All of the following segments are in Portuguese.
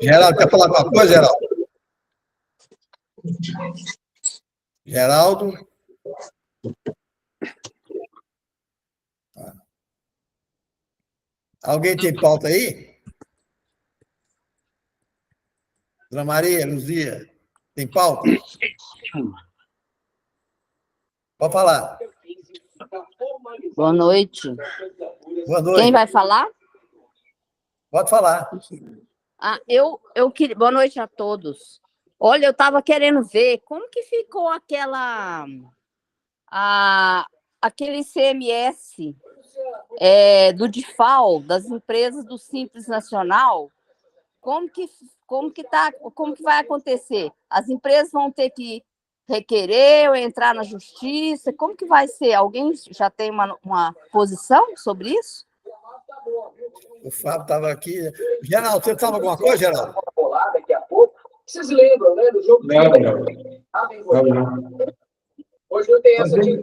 Geraldo, quer falar alguma coisa, Geraldo? Geraldo? Alguém tem pauta aí? Dona Maria, Luzia, tem pauta? Pode falar. Boa noite. Boa noite. Quem vai falar? Pode falar. Eu queria. Boa noite a todos. Olha, eu estava querendo ver como que ficou aquele ICMS do DIFAL, das empresas do Simples Nacional. Como que vai acontecer? As empresas vão ter que requerer ou entrar na justiça? Como que vai ser? Alguém já tem uma posição sobre isso? O Fábio estava aqui. Geraldo, você sabe alguma coisa, Geraldo? Vocês lembram, né, do jogo? Não. Hoje não tem essa de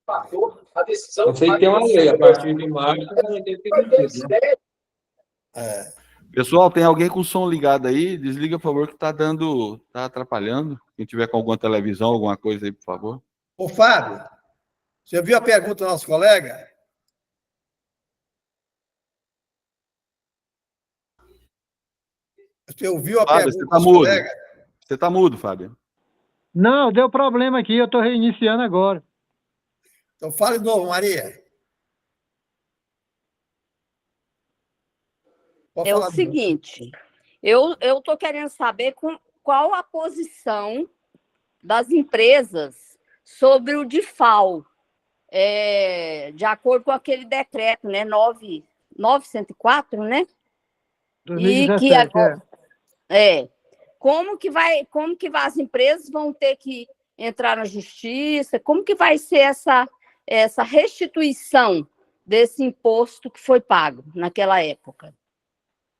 fator, a decisão. Eu sei que tem uma lei, a partir de março, vai ter que decidir. Pessoal, tem alguém com o som ligado aí? Desliga, por favor, que tá atrapalhando. Quem tiver com alguma televisão, alguma coisa aí, por favor. Ô, Fábio, você viu a pergunta do nosso colega? Você ouviu a Fábio, pergunta do nosso colega? Você tá mudo, Fábio. Não, deu problema aqui, eu estou reiniciando agora. Então fala de novo, Maria. É o seguinte, eu estou querendo saber qual a posição das empresas sobre o DIFAL, de acordo com aquele decreto, né, 904, né? 2017, e que agora, como que as empresas vão ter que entrar na justiça? Como que vai ser essa restituição desse imposto que foi pago naquela época,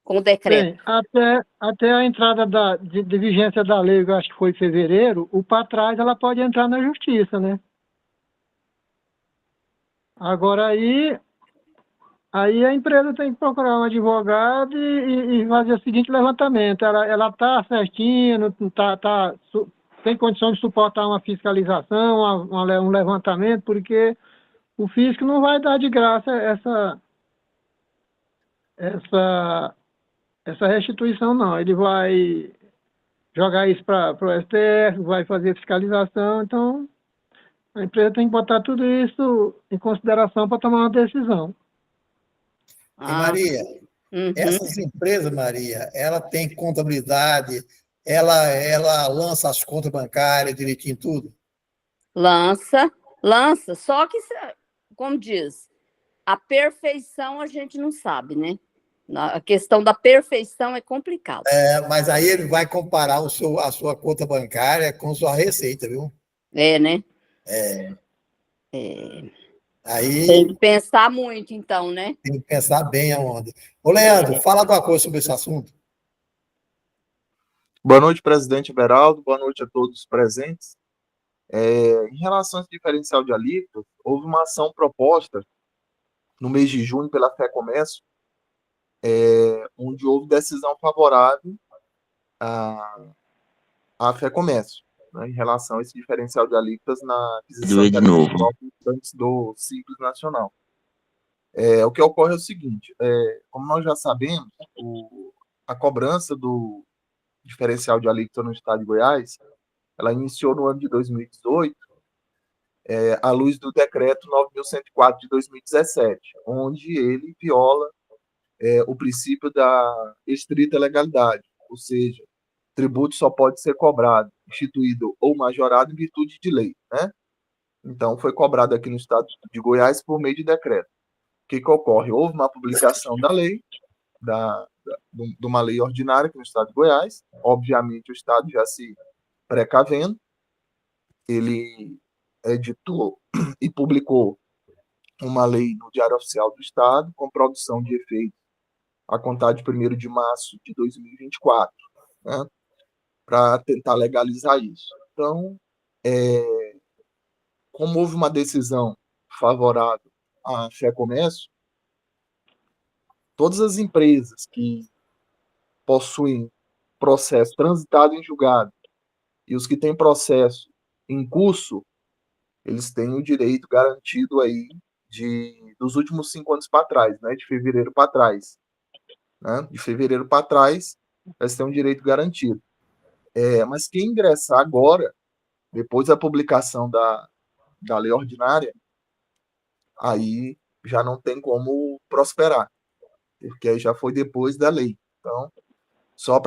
com o decreto? Bem, até a entrada de vigência da lei, eu acho que foi em fevereiro, o para trás ela pode entrar na justiça, né? Agora aí a empresa tem que procurar um advogado e fazer o seguinte levantamento. Ela está certinha, tem condição de suportar uma fiscalização, um levantamento, porque o fisco não vai dar de graça essa restituição, não. Ele vai jogar isso para o STF, vai fazer fiscalização, então a empresa tem que botar tudo isso em consideração para tomar uma decisão. E Maria, essas empresas, Maria, ela tem contabilidade, ela lança as contas bancárias direitinho, tudo? Lança, só que, como diz, a perfeição a gente não sabe, né? A questão da perfeição é complicada. Mas aí ele vai comparar a sua conta bancária com sua receita, viu? Né? Aí tem que pensar muito, então, né? Tem que pensar bem aonde. Ô, Leandro, fala alguma coisa sobre esse assunto. Boa noite, presidente Beraldo. Boa noite a todos os presentes. Em relação a esse diferencial de alíquotas, houve uma ação proposta no mês de junho pela FEComércio, onde houve decisão favorável à FEComércio, né, em relação a esse diferencial de alíquotas na aquisição de alimentos do Simples Nacional. O que ocorre é o seguinte, como nós já sabemos, a cobrança do diferencial de alíquota no estado de Goiás, ela iniciou no ano de 2018, à luz do decreto 9.104 de 2017, onde ele viola o princípio da estrita legalidade, ou seja, tributo só pode ser cobrado, instituído ou majorado em virtude de lei, né? Então, foi cobrado aqui no estado de Goiás por meio de decreto. O que ocorre? Houve uma publicação da lei, de uma lei ordinária aqui no estado de Goiás. Obviamente, o estado já se precavendo, ele editou e publicou uma lei no Diário Oficial do Estado, com produção de efeito a contar de 1º de março de 2024, né, para tentar legalizar isso. Então, como houve uma decisão favorável à FEComércio, todas as empresas que possuem processo transitado em julgado e os que têm processo em curso, eles têm o direito garantido aí dos últimos 5 anos para trás, né? De fevereiro para trás. Né? De fevereiro para trás, eles têm um direito garantido. Mas quem ingressar agora, depois da publicação da lei ordinária, aí já não tem como prosperar, porque aí já foi depois da lei. Então, só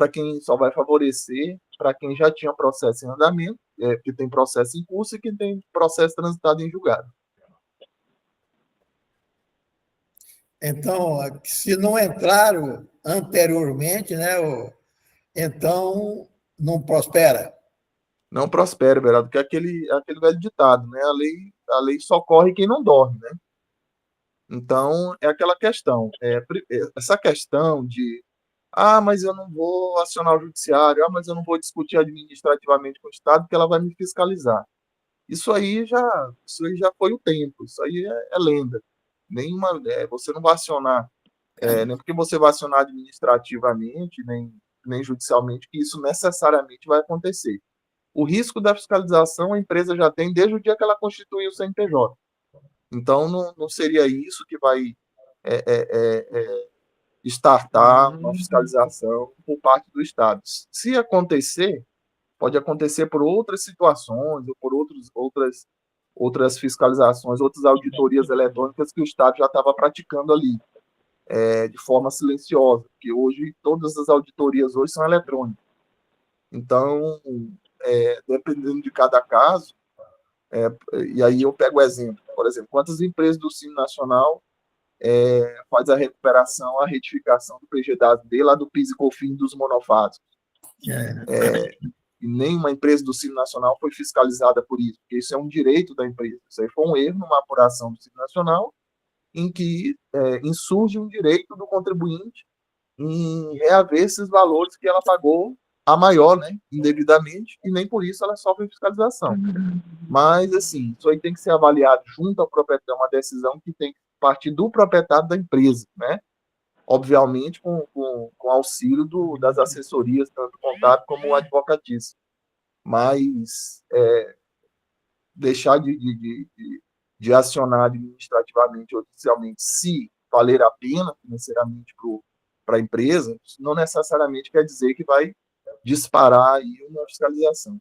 vai favorecer para quem já tinha processo em andamento, que tem processo em curso e que tem processo transitado em julgado. Então, se não entraram anteriormente, né, então não prospera. Não prospera, Berardo, porque é aquele velho ditado, né? A lei socorre quem não dorme, né? Então, é aquela questão. Essa questão de mas eu não vou acionar o judiciário, mas eu não vou discutir administrativamente com o Estado, porque ela vai me fiscalizar. Isso aí já foi o tempo, isso aí é lenda. Você não vai acionar, nem porque você vai acionar administrativamente, nem judicialmente, que isso necessariamente vai acontecer. O risco da fiscalização a empresa já tem desde o dia que ela constituiu o CNPJ. Então, não seria isso que vai startar uma fiscalização por parte do Estado. Se acontecer, pode acontecer por outras situações, ou por outras fiscalizações, outras auditorias eletrônicas que o Estado já estava praticando ali, de forma silenciosa, porque hoje todas as auditorias hoje são eletrônicas. Então, dependendo de cada caso, e aí eu pego o exemplo, por exemplo, quantas empresas do Simples Nacional faz a recuperação, a retificação do PGD lá do PIS e COFINS dos monofásicos. E nenhuma empresa do Simples Nacional foi fiscalizada por isso, porque isso é um direito da empresa. Isso aí foi um erro numa apuração do Simples Nacional, em que insurge um direito do contribuinte em reaver esses valores que ela pagou a maior, né, indevidamente, e nem por isso ela sofre fiscalização. Mas, assim, isso aí tem que ser avaliado junto ao proprietário, uma decisão que tem que partir do proprietário da empresa, né? Obviamente com auxílio das assessorias, tanto contábil como advocatício. Mas deixar de acionar administrativamente ou judicialmente, se valer a pena financeiramente para a empresa, não necessariamente quer dizer que vai disparar aí uma fiscalização.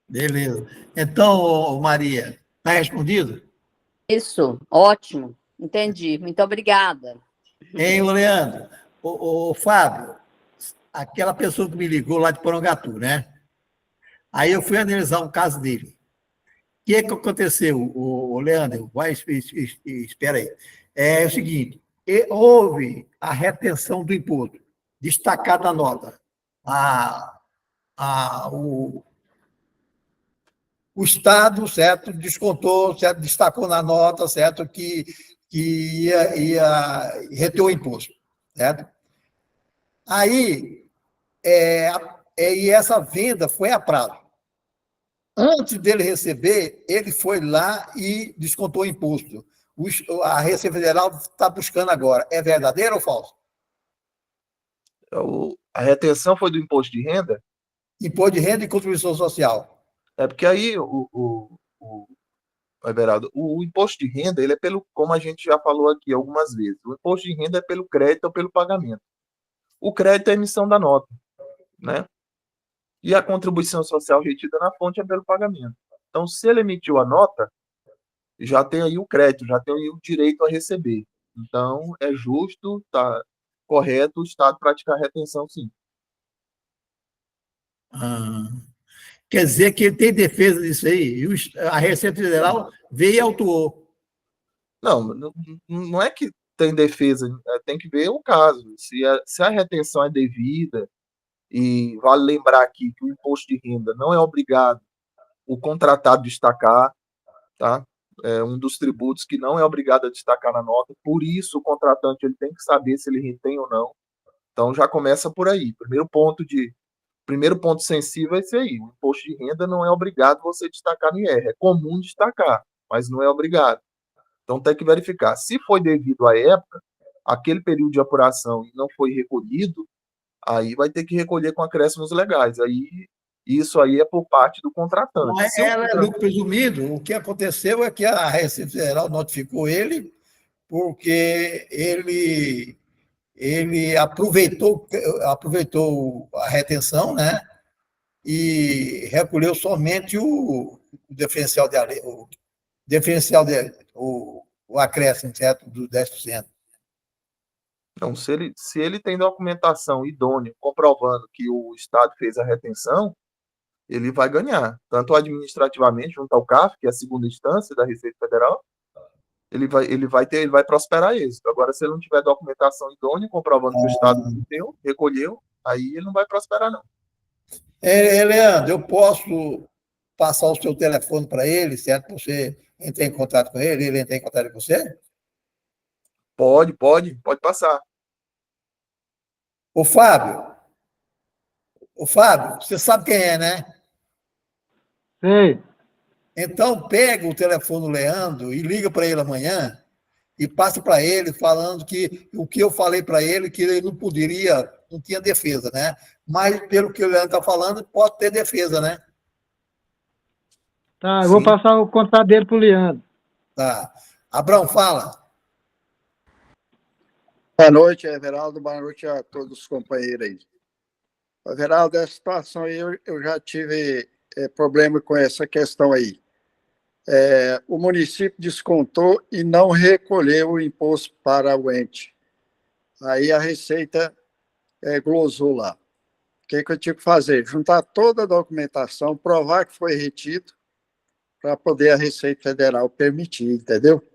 Beleza. Então, Maria, está respondido? Isso, ótimo. Entendi. Muito obrigada. Hein, o Leandro? O Fábio, aquela pessoa que me ligou lá de Porangatu, né? Aí eu fui analisar um caso dele. O que aconteceu, o Leandro? Espera aí. É o seguinte, houve a retenção do imposto, destacada a nota. O Estado, certo, descontou, certo, destacou na nota, certo, que ia reter o imposto, certo? Aí, e essa venda foi a prazo. Antes dele receber, ele foi lá e descontou o imposto. A Receita Federal está buscando agora. É verdadeiro ou falso? A retenção foi do imposto de renda? Imposto de renda e contribuição social. Porque aí, Everaldo, o imposto de renda, ele é como a gente já falou aqui algumas vezes, o imposto de renda é pelo crédito ou pelo pagamento. O crédito é a emissão da nota, né? E a contribuição social retida na fonte é pelo pagamento. Então, se ele emitiu a nota, já tem aí o crédito, já tem aí o direito a receber. Então, é justo, tá correto o Estado praticar a retenção, sim. Quer dizer que ele tem defesa disso aí. E a Receita Federal veio e autuou. Não é que tem defesa, tem que ver o caso. Se a retenção é devida, e vale lembrar aqui que o imposto de renda não é obrigado o contratado destacar, tá? É um dos tributos que não é obrigado a destacar na nota, por isso o contratante ele tem que saber se ele retém ou não. Então já começa por aí. Primeiro ponto sensível é esse aí. O imposto de renda não é obrigado você destacar no IR. É comum destacar, mas não é obrigado. Então tem que verificar. Se foi devido à época, aquele período de apuração e não foi recolhido, aí vai ter que recolher com acréscimos legais. Aí, isso aí é por parte do contratante. Não é lucro presumido. O que aconteceu é que a Receita Federal notificou ele porque ele aproveitou a retenção, né? E recolheu somente o diferencial o acréscimo, certo? Dos 10%. Então, se ele tem documentação idônea comprovando que o Estado fez a retenção, ele vai ganhar, tanto administrativamente junto ao CAF, que é a segunda instância da Receita Federal, ele vai prosperar êxito. Agora, se ele não tiver documentação idônea comprovando que o Estado recolheu, aí ele não vai prosperar, não. Leandro, eu posso passar o seu telefone para ele, certo? Você entrar em contato com ele entrar em contato com você? Pode passar. Ô, Fábio, você sabe quem é, né? Sei. Então, pega o telefone do Leandro e liga para ele amanhã e passa para ele falando que o que eu falei para ele, que ele não tinha defesa, né? Mas, pelo que o Leandro está falando, pode ter defesa, né? Tá, eu vou passar o contato dele para o Leandro. Tá. Abrão, fala. Boa noite, Everaldo. Boa noite a todos os companheiros aí. Everaldo, essa situação aí, eu já tive problema com essa questão aí. O município descontou e não recolheu o imposto para o ente. Aí a Receita glosou lá. O que eu tive que fazer? Juntar toda a documentação, provar que foi retido, para poder a Receita Federal permitir, entendeu?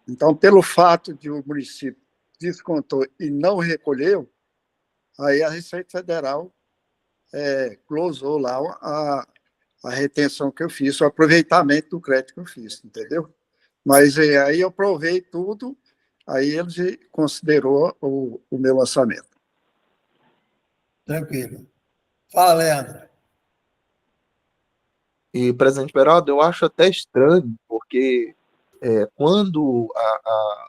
Então, pelo fato de o município descontou e não recolheu, aí a Receita Federal glosou lá a retenção que eu fiz, o aproveitamento do crédito que eu fiz, entendeu? Mas aí eu provei tudo, aí eles considerou o meu lançamento. Tranquilo. Fala, Leandro. E, presidente Beraldo, eu acho até estranho, porque quando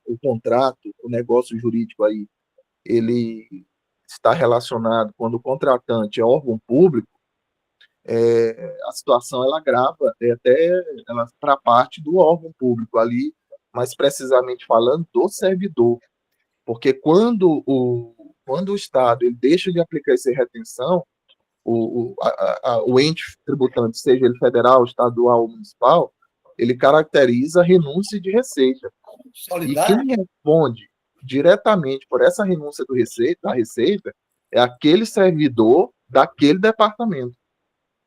o contrato, o negócio jurídico aí, ele está relacionado, quando o contratante é órgão público, a situação ela agrava até para a parte do órgão público ali, mais precisamente falando do servidor, porque quando o Estado ele deixa de aplicar essa retenção, o ente tributante, seja ele federal, estadual ou municipal, ele caracteriza a renúncia de receita. Solidário? E quem responde diretamente por essa renúncia da receita é aquele servidor daquele departamento.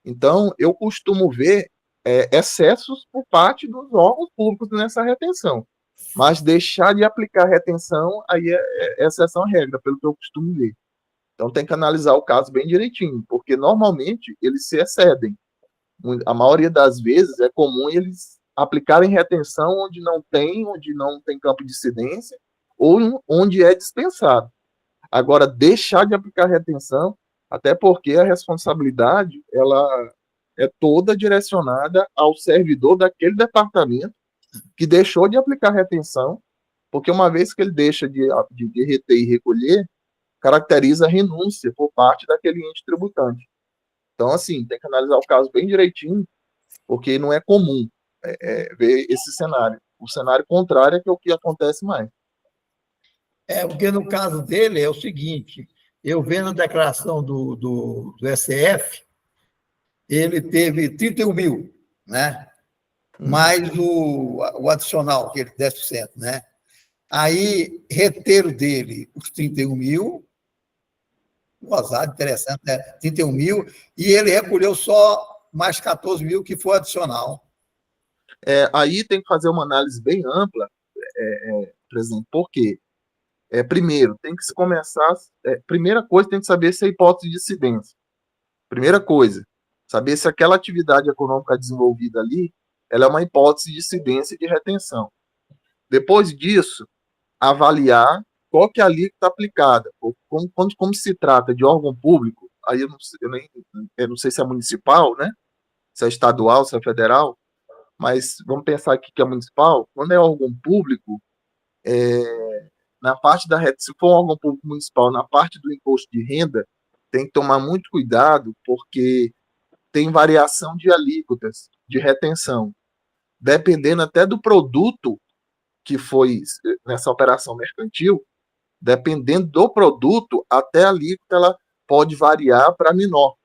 Então, eu costumo ver excessos por parte dos órgãos públicos nessa retenção. Mas deixar de aplicar retenção, aí é exceção à regra, pelo que eu costumo ver. Então, tem que analisar o caso bem direitinho, porque normalmente eles se excedem. A maioria das vezes é comum eles aplicarem retenção onde não tem campo de incidência ou onde é dispensado. Agora, deixar de aplicar retenção, até porque a responsabilidade ela é toda direcionada ao servidor daquele departamento que deixou de aplicar retenção, porque uma vez que ele deixa de reter e recolher, caracteriza a renúncia por parte daquele ente tributante. Então, assim, tem que analisar o caso bem direitinho, porque não é comum ver esse cenário. O cenário contrário é que é o que acontece mais. Porque no caso dele é o seguinte, eu vendo a declaração do STF, ele teve 31 mil, né? Mais o adicional, aquele 10%, né? Aí, reteram dele os 31 mil, gozado, interessante, né? 31 mil, e ele recolheu só mais 14 mil, que foi adicional. Aí tem que fazer uma análise bem ampla, presidente, por quê? Primeiro, tem que se começar. Primeira coisa, tem que saber se é hipótese de incidência. Primeira coisa, saber se aquela atividade econômica desenvolvida ali ela é uma hipótese de incidência de retenção. Depois disso, avaliar qual que é a alíquota aplicada. Como se trata de órgão público, aí eu não sei se é municipal, né? Se é estadual, se é federal, mas vamos pensar aqui que é municipal. Quando é órgão público, na parte se for um órgão público municipal, na parte do imposto de renda, tem que tomar muito cuidado, porque tem variação de alíquotas de retenção, dependendo até do produto que foi nessa operação mercantil, dependendo do produto, até a alíquota ela pode variar para menor.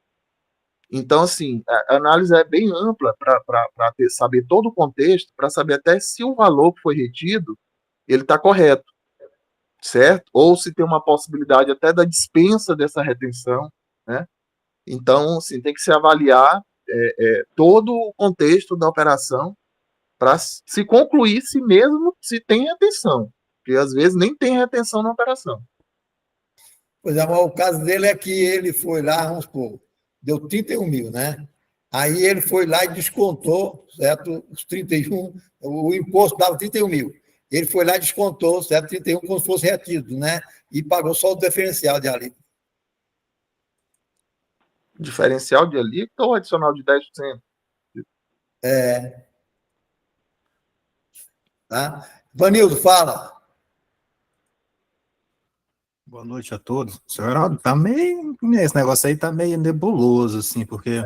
Então, assim, a análise é bem ampla para saber todo o contexto, para saber até se o valor que foi retido ele está correto, certo? Ou se tem uma possibilidade até da dispensa dessa retenção, né? Então, assim, tem que se avaliar todo o contexto da operação para se concluir se mesmo se tem retenção, porque às vezes nem tem retenção na operação. Pois é, mas o caso dele é que ele foi lá, vamos supor, deu 31 mil, né? Aí ele foi lá e descontou, certo? Os 31, o imposto dava 31 mil. Ele foi lá e descontou, certo? 31 como se fosse retido, né? E pagou só o diferencial de alíquota. Diferencial de alíquota ou adicional de 10%? Tá? Vanildo, fala. Boa noite a todos. Senhor Heraldo, esse negócio aí tá meio nebuloso, assim, porque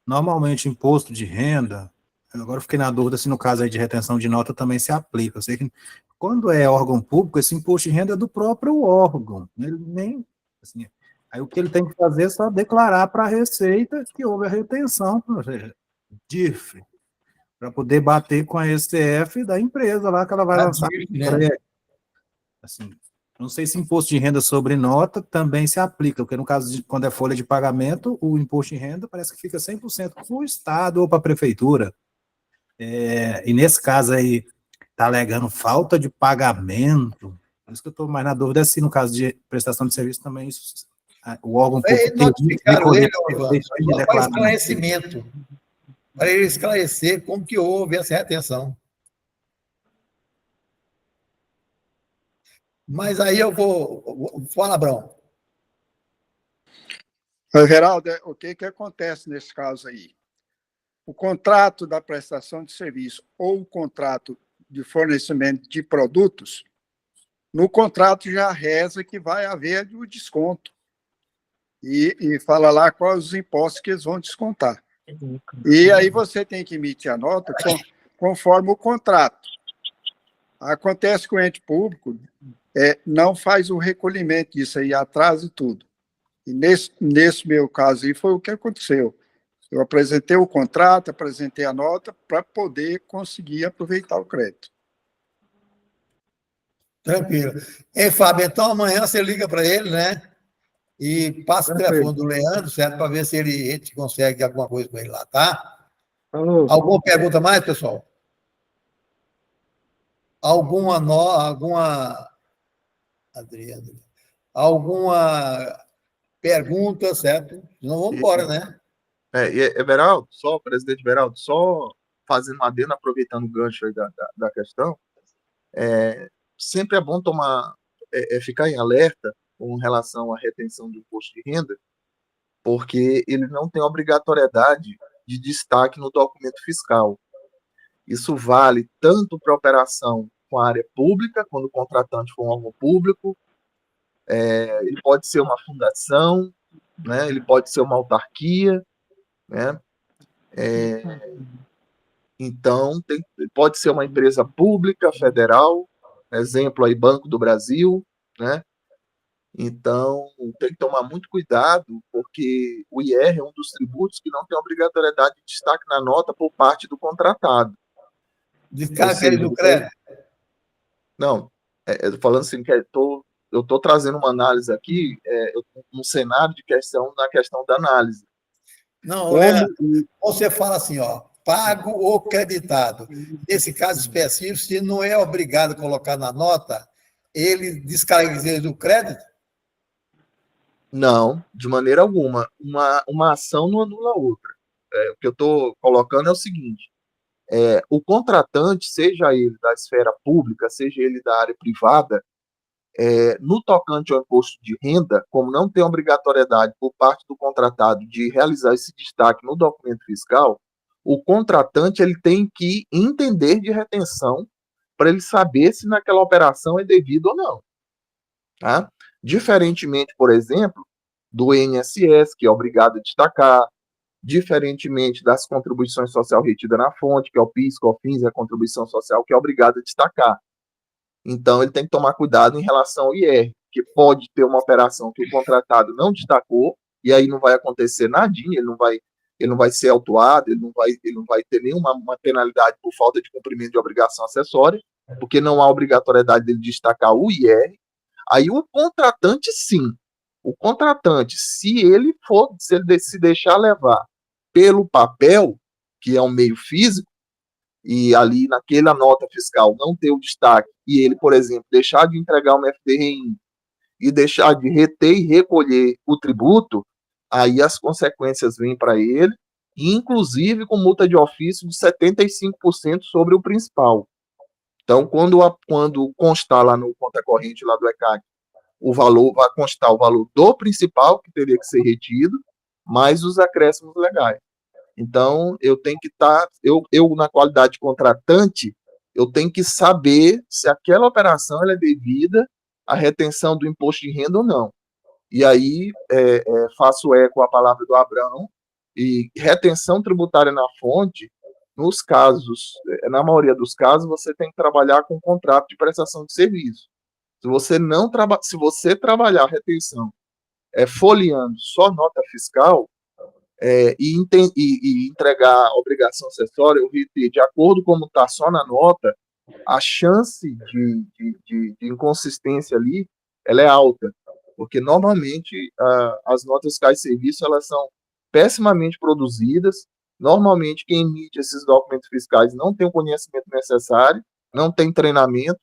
normalmente imposto de renda, agora eu fiquei na dúvida se no caso aí de retenção de nota também se aplica. Eu sei que quando é órgão público, esse imposto de renda é do próprio órgão. Ele nem, assim, aí o que ele tem que fazer é só declarar para a Receita que houve a retenção, ou seja, DIRF, para poder bater com a STF da empresa lá que ela vai lançar. Assim, não sei se imposto de renda sobre nota também se aplica, porque no caso de quando é folha de pagamento, o imposto de renda parece que fica 100% para o Estado ou para a Prefeitura. E nesse caso aí, está alegando falta de pagamento. Por isso que eu estou mais na dúvida se no caso de prestação de serviço também o órgão público notificaram ele, para esclarecimento, para ele esclarecer como que houve essa retenção. Mas aí eu vou... Fala, Abrão. Geraldo, o que acontece nesse caso aí? O contrato da prestação de serviço ou o contrato de fornecimento de produtos, no contrato já reza que vai haver o desconto. E fala lá quais os impostos que eles vão descontar. E aí você tem que emitir a nota conforme o contrato. Acontece que o ente público não faz o recolhimento disso aí, atrasa e tudo. E nesse meu caso aí foi o que aconteceu. Eu apresentei o contrato, apresentei a nota para poder conseguir aproveitar o crédito. Tranquilo. Fábio, então amanhã você liga para ele, né? E passa o telefone do Leandro, certo? Para ver se a gente consegue alguma coisa com ele lá, tá? Alô. Alguma pergunta mais, pessoal? Adriano, alguma pergunta, certo? Não vamos embora, né? Everaldo, presidente Everaldo, só fazendo um adendo, aproveitando o gancho aí da questão, sempre é bom ficar em alerta com relação à retenção do imposto de renda, porque ele não tem obrigatoriedade de destaque no documento fiscal. Isso vale tanto para a operação com a área pública, quando o contratante for um órgão público, ele pode ser uma fundação, né? Ele pode ser uma autarquia, né? Então, pode ser uma empresa pública, federal, exemplo aí, Banco do Brasil, né? Então, tem que tomar muito cuidado, porque o IR é um dos tributos que não tem obrigatoriedade de destaque na nota por parte do contratado. Descarga ele do crédito? Não, falando assim, que eu estou trazendo uma análise aqui, um cenário de questão na questão da análise. Não, você fala assim, ó, pago ou creditado. Nesse caso específico, se não é obrigado a colocar na nota, ele descarrega ele do crédito? Não, de maneira alguma. Uma ação não anula a outra. O que eu estou colocando é o seguinte: o contratante, seja ele da esfera pública, seja ele da área privada, no tocante ao imposto de renda, como não tem obrigatoriedade por parte do contratado de realizar esse destaque no documento fiscal, o contratante ele tem que entender de retenção para ele saber se naquela operação é devido ou não. Tá? Diferentemente, por exemplo, do INSS, que é obrigado a destacar, diferentemente das contribuições social retidas na fonte, que é o PIS, COFINS, a contribuição social, que é obrigado a destacar. Então, ele tem que tomar cuidado em relação ao IR, que pode ter uma operação que o contratado não destacou, e aí não vai acontecer nadinha, ele não vai ser autuado, ele não vai ter nenhuma uma penalidade por falta de cumprimento de obrigação acessória, porque não há obrigatoriedade dele destacar o IR. Aí o contratante, sim. O contratante, se ele se deixar levar pelo papel, que é um meio físico, e ali naquela nota fiscal não ter o destaque, e ele, por exemplo, deixar de entregar uma FDRI e deixar de reter e recolher o tributo, aí as consequências vêm para ele, inclusive com multa de ofício de 75% sobre o principal. Então, quando constar lá no conta corrente lá do ECAC, o valor vai constar o valor do principal, que teria que ser retido, mais os acréscimos legais. Então, eu tenho que estar, na qualidade de contratante, eu tenho que saber se aquela operação ela é devida à retenção do imposto de renda ou não. E aí, faço eco à palavra do Abrão, e retenção tributária na fonte, nos casos, na maioria dos casos, você tem que trabalhar com contrato de prestação de serviço. Se você trabalhar a retenção folheando só nota fiscal, e entregar a obrigação acessória, o RIT, de acordo com como está só na nota, a chance de inconsistência ali, ela é alta, porque normalmente as notas fiscais de serviço, elas são pessimamente produzidas, normalmente quem emite esses documentos fiscais não tem o conhecimento necessário, não tem treinamento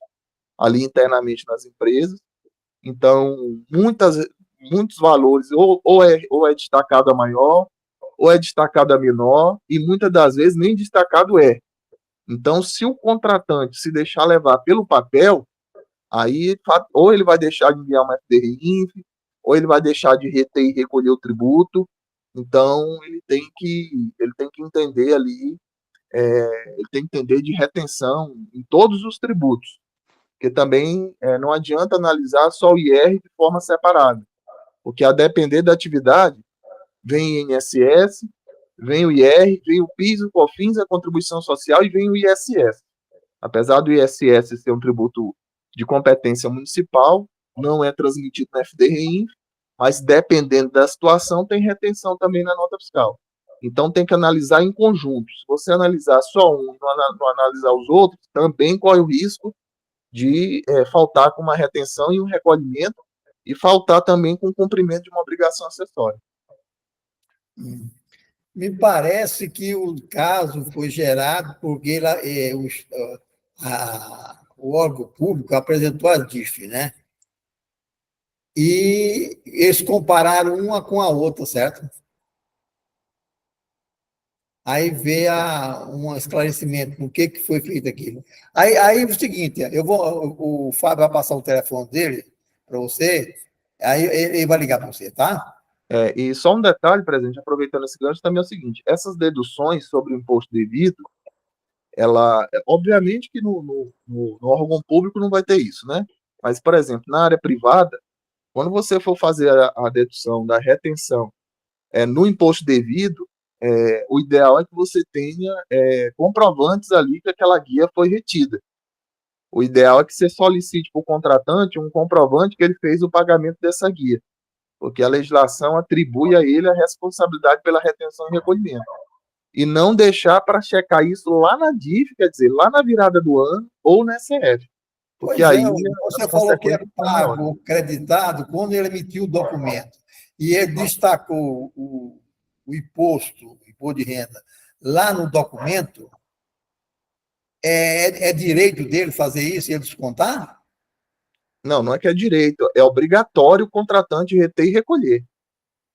ali internamente nas empresas, então muitos valores ou é destacado a maior, ou é destacado a menor, e muitas das vezes nem destacado é. Então, se o contratante se deixar levar pelo papel, aí ou ele vai deixar de enviar uma FDRINF, ou ele vai deixar de reter e recolher o tributo. Então, ele tem que entender ali, ele tem que entender de retenção em todos os tributos, porque também não adianta analisar só o IR de forma separada, porque a depender da atividade, vem o INSS, vem o IR, vem o PIS, o COFINS, a contribuição social e vem o ISS. Apesar do ISS ser um tributo de competência municipal, não é transmitido na FDRI, mas dependendo da situação, tem retenção também na nota fiscal. Então tem que analisar em conjunto. Se você analisar só um e não analisar os outros, também corre o risco de faltar com uma retenção e um recolhimento, e faltar também com o cumprimento de uma obrigação acessória. Me parece que o caso foi gerado porque o órgão público apresentou a DIF, né? E eles compararam uma com a outra, certo? Aí vê um esclarecimento do que foi feito aquilo. Aí é o seguinte, o Fábio vai passar o telefone dele para você, aí ele vai ligar para você, tá? E só um detalhe, presidente, aproveitando esse gancho, também é o seguinte: essas deduções sobre o imposto devido, obviamente que no órgão público não vai ter isso, né? Mas, por exemplo, na área privada, quando você for fazer a dedução da retenção no imposto devido, o ideal é que você tenha comprovantes ali que aquela guia foi retida. O ideal é que você solicite para o contratante um comprovante que ele fez o pagamento dessa guia, porque a legislação atribui a ele a responsabilidade pela retenção e recolhimento. E não deixar para checar isso lá na DIF, quer dizer, lá na virada do ano, ou na SF. Porque aí você falou que é pago, creditado, quando ele emitiu o documento, e ele destacou o imposto de renda, lá no documento, é direito dele fazer isso e ele descontar? Não é que é direito, é obrigatório o contratante reter e recolher.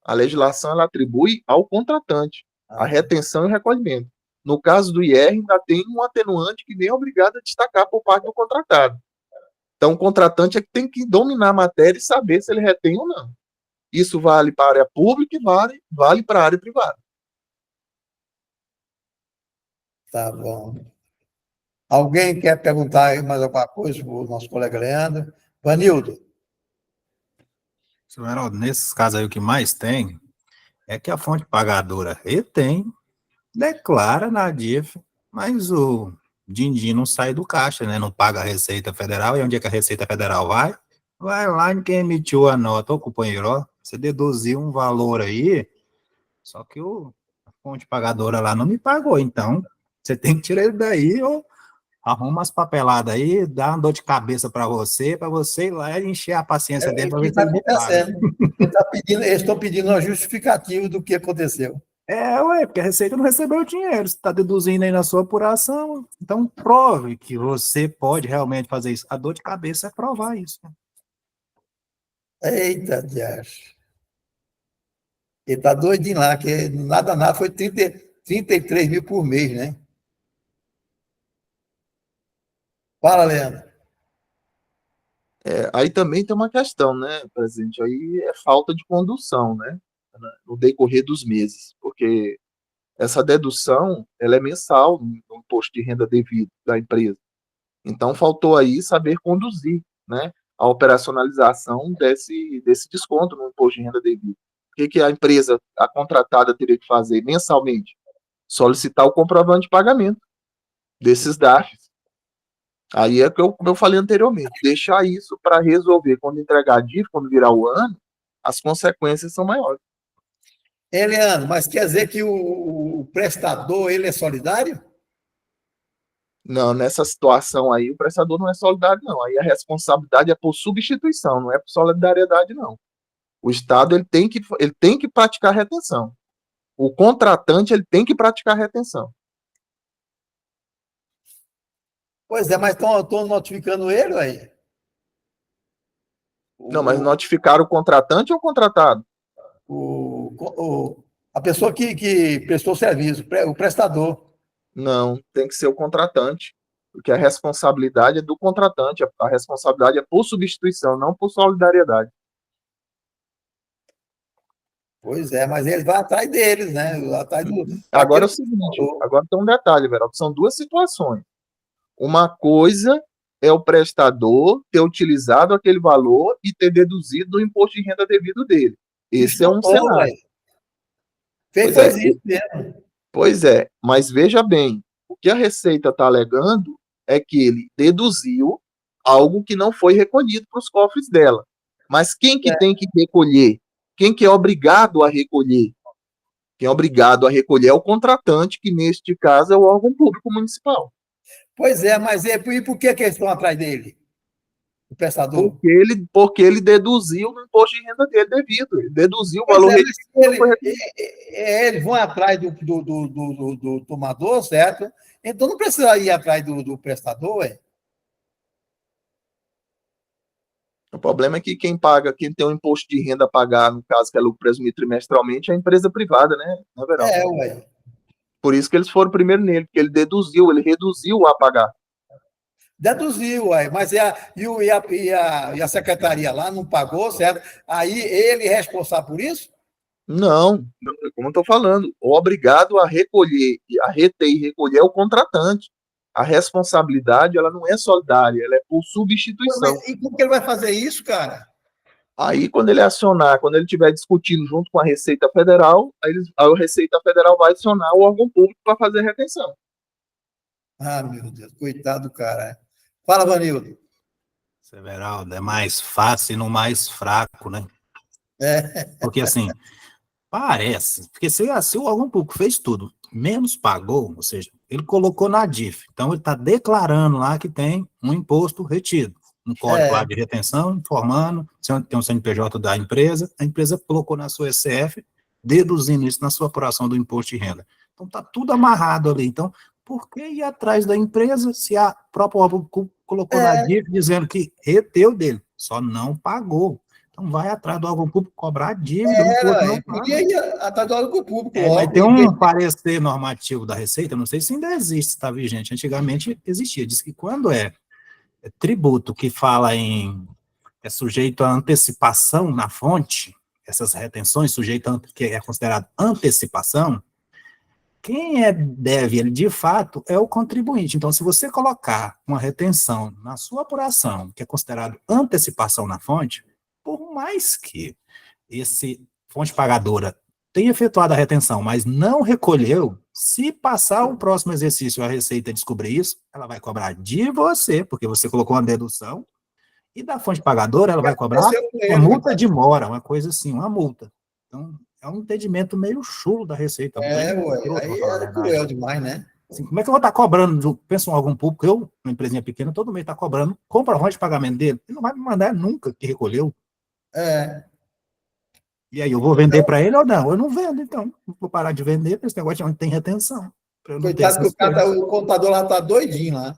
A legislação ela atribui ao contratante a retenção e o recolhimento. No caso do IR, ainda tem um atenuante que nem é obrigado a destacar por parte do contratado. Então, o contratante é que tem que dominar a matéria e saber se ele retém ou não. Isso vale para a área pública e vale para a área privada. Tá bom. Alguém quer perguntar mais alguma coisa para o nosso colega Leandro? Vanildo. Seu Heraldo, nesses casos aí, o que mais tem é que a fonte pagadora retém, declara na DIF, mas o din-din não sai do caixa, né? Não paga a Receita Federal. E onde é que a Receita Federal vai? Vai lá em quem emitiu a nota. Ô, companheiro, ó, você deduziu um valor aí, só que a fonte pagadora lá não me pagou, então você tem que tirar ele daí, ou arruma as papeladas aí, dá uma dor de cabeça para você ir lá e encher a paciência dele O para que ver se está ele me paga. acontecendo? Eles estão pedindo uma justificativa do que aconteceu. Ué, porque a Receita não recebeu o dinheiro, você está deduzindo aí na sua apuração, então prove que você pode realmente fazer isso. A dor de cabeça é provar isso. Eita, diacho. Ele está doidinho lá, que nada, foi 33 mil por mês, né? Fala, Leandro. Aí também tem uma questão, né, presidente? Aí é falta de condução, né, no decorrer dos meses, porque essa dedução ela é mensal no imposto de renda devido da empresa. Então faltou aí saber conduzir, né, a operacionalização desse desconto no imposto de renda devido. O que a empresa, a contratada, teria que fazer mensalmente? Solicitar o comprovante de pagamento desses DARFs. Aí é como eu falei anteriormente, deixar isso para resolver quando entregar a DIF, quando virar o ano, as consequências são maiores. Leandro, mas quer dizer que o prestador ele é solidário? Não, nessa situação aí, o prestador não é solidário, não. Aí a responsabilidade é por substituição, não é por solidariedade, não. O Estado ele tem que praticar retenção. O contratante ele tem que praticar retenção. Pois é, mas estão notificando ele aí. Não, mas notificar o contratante ou o contratado? A pessoa que prestou serviço, o prestador. Não, tem que ser o contratante, porque a responsabilidade é do contratante, a responsabilidade é por substituição, não por solidariedade. Pois é, mas ele vai atrás deles, né? Atrás Agora é o seguinte, agora tem um detalhe, Verão, são duas situações. Uma coisa é o prestador ter utilizado aquele valor e ter deduzido do imposto de renda devido dele. Esse é um cenário. Fez isso mesmo. Pois é, mas veja bem, o que a Receita está alegando é que ele deduziu algo que não foi recolhido para os cofres dela. Mas quem que tem que recolher? Quem que é obrigado a recolher? Quem é obrigado a recolher é o contratante, que neste caso é o órgão público municipal. Pois é, mas e por que eles estão atrás dele? O prestador? Porque ele deduziu no imposto de renda dele devido. Ele deduziu o valor. Eles vão atrás do tomador, certo? Então não precisa ir atrás do prestador, ué. O problema é que quem tem um imposto de renda a pagar, no caso que é lucro presumido trimestralmente, é a empresa privada, né? Na verdade. Ué. Por isso que eles foram primeiro nele, porque ele reduziu a pagar. Deduziu, ué, mas e a secretaria lá não pagou, certo? Aí ele é responsável por isso? Não, como eu estou falando, o obrigado a recolher, a reter e recolher é o contratante. A responsabilidade ela não é solidária, ela é por substituição. Mas, e como que ele vai fazer isso, cara? Aí, quando ele acionar, quando ele estiver discutindo junto com a Receita Federal, aí a Receita Federal vai acionar o órgão público para fazer a retenção. Ah, meu Deus, coitado do cara. Fala, Vanildo. Severaldo, é mais fácil e no mais fraco, né? Porque assim, parece, porque se o órgão público fez tudo, menos pagou, ou seja, ele colocou na DIF, então ele está declarando lá que tem um imposto retido, um código lá de retenção, informando, tem um CNPJ da empresa, a empresa colocou na sua ECF, deduzindo isso na sua apuração do imposto de renda. Então está tudo amarrado ali. Então, por que ir atrás da empresa se a própria órgão público colocou na DIF dizendo que reteu dele, só não pagou? Então vai atrás do órgão público cobrar a dívida. Podia ir atrás do órgão público. Vai ter um parecer normativo da Receita, não sei se ainda existe, está vigente. Antigamente existia, diz que quando é tributo que fala é sujeito a antecipação na fonte, essas retenções que é considerado antecipação, quem deve, ele de fato, é o contribuinte. Então, se você colocar uma retenção na sua apuração, que é considerado antecipação na fonte, por mais que esse fonte pagadora tem efetuado a retenção, mas não recolheu, se passar o próximo exercício a Receita descobrir isso, ela vai cobrar de você, porque você colocou uma dedução, e da fonte pagadora ela vai cobrar uma multa de mora, uma coisa assim, uma multa. Então, é um entendimento meio chulo da Receita. Ué, aí é cruel demais, né? Assim, como é que eu vou estar cobrando, penso em algum público, eu, uma empresinha pequena, todo mês está cobrando comprovante de pagamento dele, ele não vai me mandar nunca que recolheu. E aí, eu vou vender para ele ou não? Eu não vendo, então. Vou parar de vender para esse negócio de onde tem retenção. Coitado que o contador lá está doidinho lá.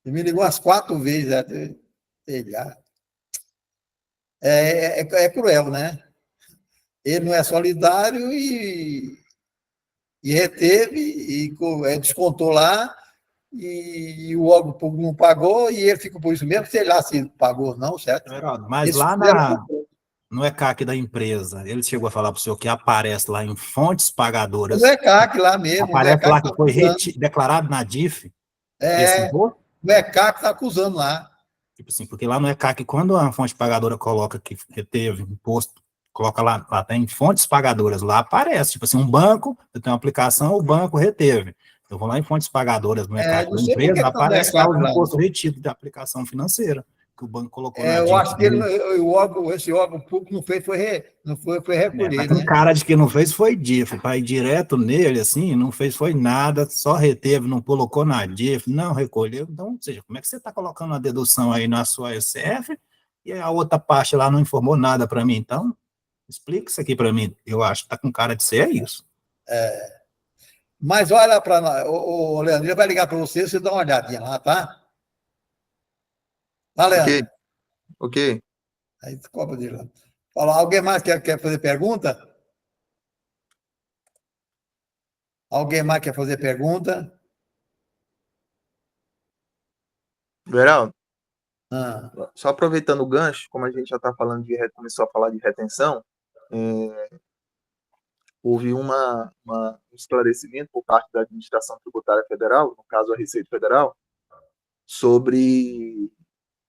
Ele me ligou umas 4 vezes. Sei lá. É cruel, né? Ele não é solidário e reteve, e descontou lá, e o órgão público não pagou, e ele fica por isso mesmo, sei lá se pagou ou não, certo? Mas lá no ECAC da empresa, ele chegou a falar para o senhor que aparece lá em fontes pagadoras. No ECAC lá mesmo. Aparece lá que foi declarado na DIF. O ECAC está acusando lá. Tipo assim, porque lá no ECAC, quando a fonte pagadora coloca que reteve imposto, coloca lá tem fontes pagadoras, lá aparece, tipo assim, um banco, eu tenho uma aplicação, o banco reteve. Eu vou lá em fontes pagadoras no ECAC da empresa, aparece lá o imposto retido de aplicação financeira, que o banco colocou na eu acho que esse órgão público não fez, foi recolher, né? Cara de que não fez foi DIF, para ir direto nele, assim, não fez foi nada, só reteve, não colocou na DIF, não recolheu. Então, ou seja, como é que você está colocando uma dedução aí na sua SF e a outra parte lá não informou nada para mim? Então, explica isso aqui para mim. Eu acho que está com cara de ser isso. Mas olha para nós, o Leandro, ele vai ligar para você dá uma olhadinha lá, tá? Tá, Leandro? Ok. Aí cobra dele lá. Fala, alguém mais quer fazer pergunta? Alguém mais quer fazer pergunta? Veraldo, só aproveitando o gancho, como a gente já está falando começou a falar de retenção, houve um esclarecimento por parte da Administração Tributária Federal, no caso a Receita Federal, sobre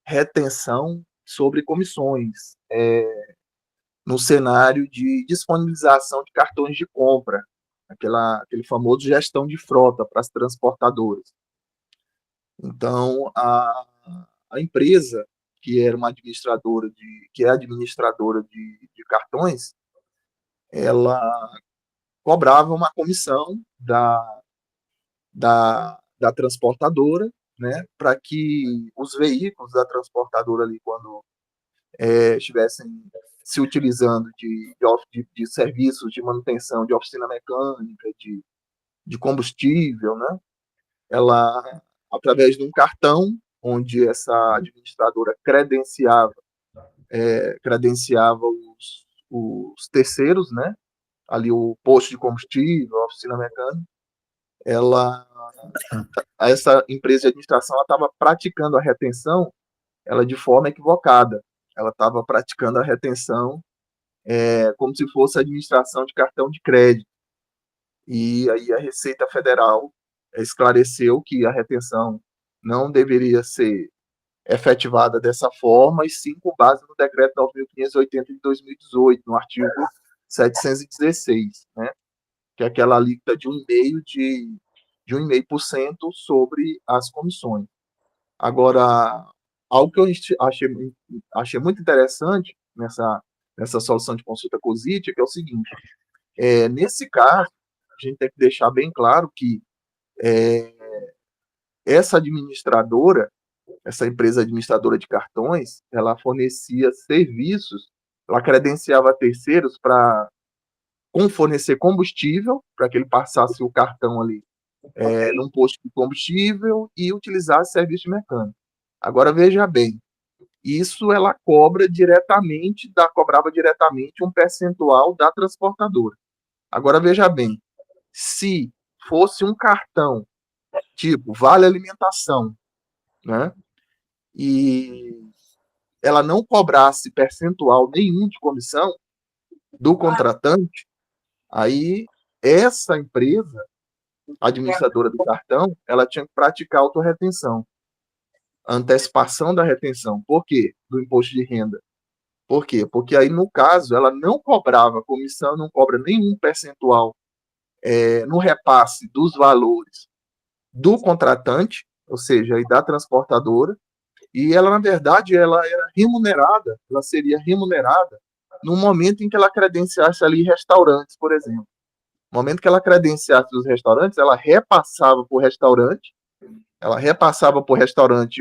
retenção sobre comissões no cenário de disponibilização de cartões de compra, aquele famoso gestão de frota para as transportadoras. Então, a empresa, que era uma administradora que é administradora de cartões, ela cobrava uma comissão da transportadora, né, para que os veículos da transportadora ali, quando estivessem se utilizando de serviços de manutenção, de oficina mecânica, de combustível, né, ela, através de um cartão, onde essa administradora credenciava os terceiros, né, ali o posto de combustível, a oficina mecânica, essa empresa de administração estava praticando a retenção de forma equivocada. Ela estava praticando a retenção como se fosse a administração de cartão de crédito. E aí a Receita Federal esclareceu que a retenção não deveria ser efetivada dessa forma, e sim com base no Decreto 9.580 de 2018, no artigo 716, né, que é aquela alíquota de 1,5% sobre as comissões. Agora, algo que eu achei muito interessante nessa solução de consulta COSIT é que é o seguinte: nesse caso, a gente tem que deixar bem claro que essa empresa administradora de cartões, ela fornecia serviços, ela credenciava terceiros para fornecer combustível, para que ele passasse o cartão ali num posto de combustível e utilizasse serviço mecânico. Agora, veja bem, isso ela cobrava diretamente um percentual da transportadora. Agora, veja bem, se fosse um cartão tipo Vale Alimentação, né, e ela não cobrasse percentual nenhum de comissão do contratante, aí essa empresa administradora do cartão, ela tinha que praticar autorretenção. a antecipação da retenção. Por quê? Do imposto de renda. Por quê? Porque aí, no caso, ela não cobrava comissão, não cobra nenhum percentual no repasse dos valores do contratante, ou seja, aí da transportadora, e ela, na verdade, ela era remunerada, ela seria remunerada no momento em que ela credenciasse ali restaurantes, por exemplo. No momento que ela credenciasse os restaurantes, ela repassava para o restaurante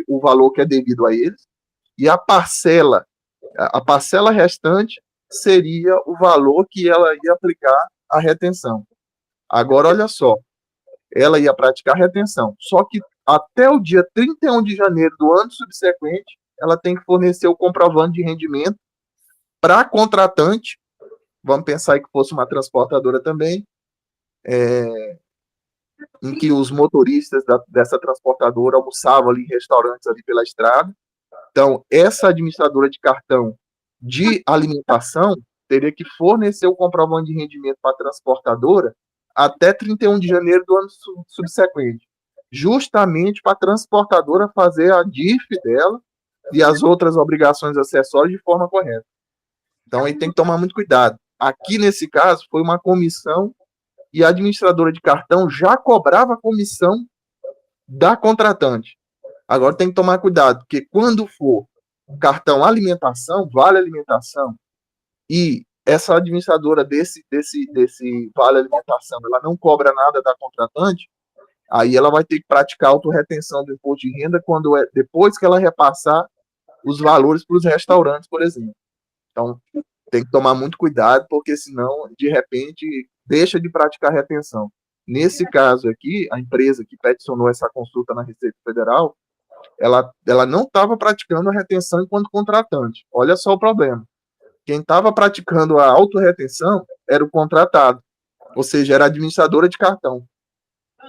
o valor que é devido a eles, e a parcela restante seria o valor que ela ia aplicar à retenção. Agora, olha só, ela ia praticar retenção, só que até o dia 31 de janeiro do ano subsequente, ela tem que fornecer o comprovante de rendimento para a contratante, vamos pensar aí que fosse uma transportadora também, em que os motoristas dessa transportadora almoçavam ali em restaurantes ali pela estrada. Então, essa administradora de cartão de alimentação teria que fornecer o comprovante de rendimento para a transportadora até 31 de janeiro do ano subsequente, justamente para a transportadora fazer a DIF dela e as outras obrigações acessórias de forma correta. Então, aí tem que tomar muito cuidado. Aqui, nesse caso, foi uma comissão e a administradora de cartão já cobrava a comissão da contratante. Agora tem que tomar cuidado, porque quando for cartão alimentação, vale alimentação, e essa administradora desse vale alimentação, ela não cobra nada da contratante, aí ela vai ter que praticar autorretenção do imposto de renda depois que ela repassar os valores para os restaurantes, por exemplo. Então, tem que tomar muito cuidado, porque senão, de repente, deixa de praticar retenção. Nesse caso aqui, a empresa que peticionou essa consulta na Receita Federal, ela não estava praticando a retenção enquanto contratante. Olha só o problema. Quem estava praticando a autorretenção era o contratado, ou seja, era a administradora de cartão.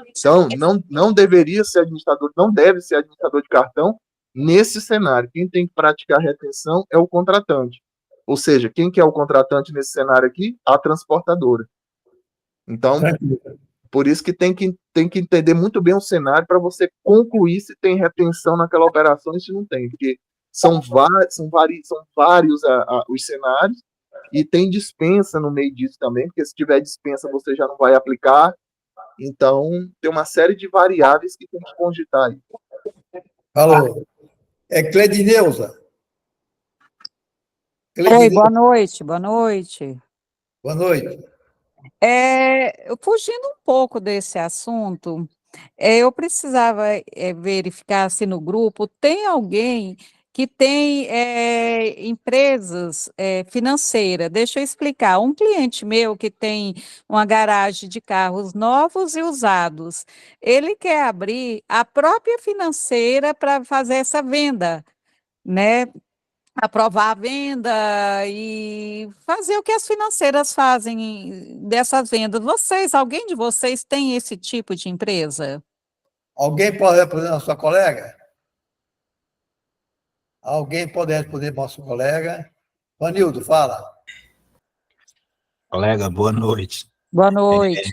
Então, não deveria ser administrador, não deve ser administrador de cartão nesse cenário. Quem tem que praticar a retenção é o contratante. Ou seja, quem que é o contratante nesse cenário aqui? A transportadora. Então, por isso que tem que entender muito bem o cenário para você concluir se tem retenção naquela operação e se não tem, porque são vários os cenários e tem dispensa no meio disso também, porque se tiver dispensa você já não vai aplicar. Então, tem uma série de variáveis que tem que cogitar aí. Alô, é Cledineuza. Oi, boa noite, boa noite. Boa noite. Fugindo um pouco desse assunto, eu precisava verificar se no grupo tem alguém que tem empresas financeiras. Deixa eu explicar. Um cliente meu que tem uma garagem de carros novos e usados, ele quer abrir a própria financeira para fazer essa venda, né? Aprovar a venda e fazer o que as financeiras fazem dessas vendas. Alguém de vocês tem esse tipo de empresa? Alguém pode responder a sua colega? Alguém pode responder para o nosso colega? Vanildo, fala. Colega, boa noite. Boa noite.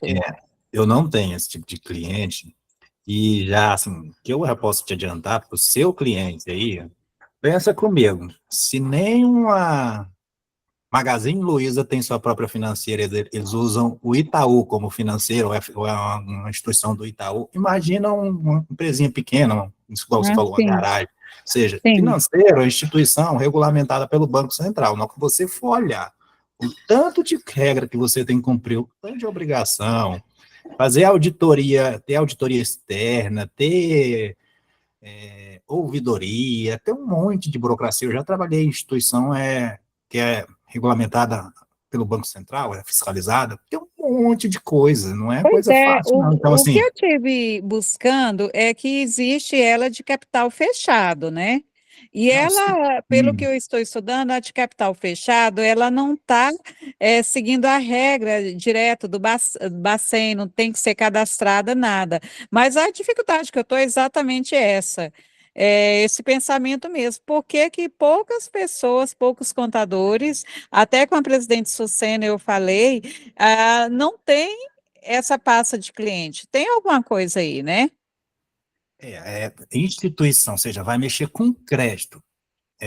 Eu não tenho esse tipo de cliente e já, assim, que eu já posso te adiantar para o seu cliente aí, pensa comigo, se nem uma Magazine Luiza tem sua própria financeira, eles usam o Itaú como financeiro, ou é uma instituição do Itaú, imagina uma empresinha pequena, como você falou, uma garagem, ou seja, financeiro é instituição regulamentada pelo Banco Central. Na hora que você for olhar o tanto de regra que você tem que cumprir, o tanto de obrigação, fazer auditoria, ter auditoria externa, ter ouvidoria, tem um monte de burocracia. Eu já trabalhei em instituição que é regulamentada pelo Banco Central, é fiscalizada, tem um monte de coisa, não é coisa fácil, não. Então, assim, o que eu estive buscando é que existe ela de capital fechado, né? E ela, pelo que eu estou estudando, a de capital fechado, ela não está seguindo a regra direto do Bacen, não tem que ser cadastrada, nada. Mas a dificuldade que eu estou é exatamente essa. Esse pensamento mesmo. Por que que poucas pessoas, poucos contadores, até com a presidente Sucena eu falei, não tem essa pasta de cliente? Tem alguma coisa aí, né? É instituição, ou seja, vai mexer com crédito.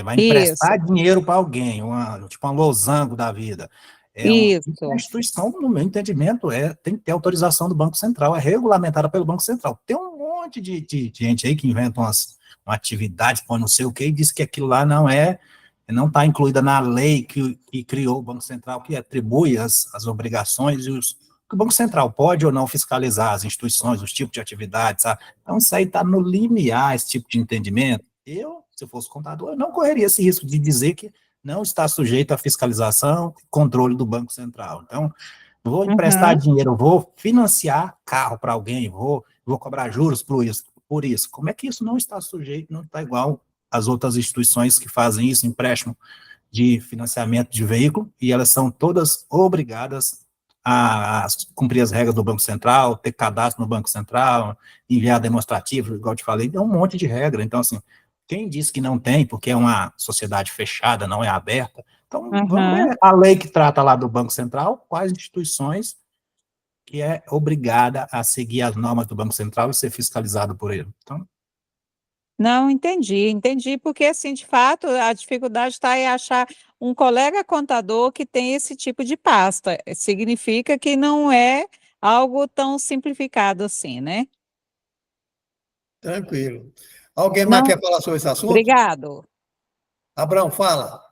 Vai Isso, emprestar dinheiro para alguém, tipo uma losango da vida. A isso. instituição, no meu entendimento, tem que ter autorização do Banco Central, é regulamentada pelo Banco Central. Tem um monte de gente aí que inventa uma atividade, põe não sei o quê, e diz que aquilo lá não está incluída na lei que criou o Banco Central, que atribui as obrigações e que o Banco Central pode ou não fiscalizar as instituições, os tipos de atividades, sabe? Então, isso aí está no limiar, esse tipo de entendimento. Se eu fosse contador, eu não correria esse risco de dizer que não está sujeito à fiscalização e controle do Banco Central. Então, vou emprestar dinheiro, vou financiar carro para alguém, vou cobrar juros por isso. Como é que isso não está sujeito, não está igual às outras instituições que fazem isso, empréstimo de financiamento de veículo, e elas são todas obrigadas a cumprir as regras do Banco Central, ter cadastro no Banco Central, enviar demonstrativo, igual eu te falei, é um monte de regra. Então, assim, quem diz que não tem, porque é uma sociedade fechada, não é aberta, então vamos ver a lei que trata lá do Banco Central, quais instituições que é obrigada a seguir as normas do Banco Central e ser fiscalizado por ele. Então, Não, entendi, porque assim, de fato, a dificuldade está em achar um colega contador que tem esse tipo de pasta. Significa que não é algo tão simplificado assim, né? Tranquilo. Alguém mais Não, quer falar sobre esse assunto? obrigado. Abraão, fala.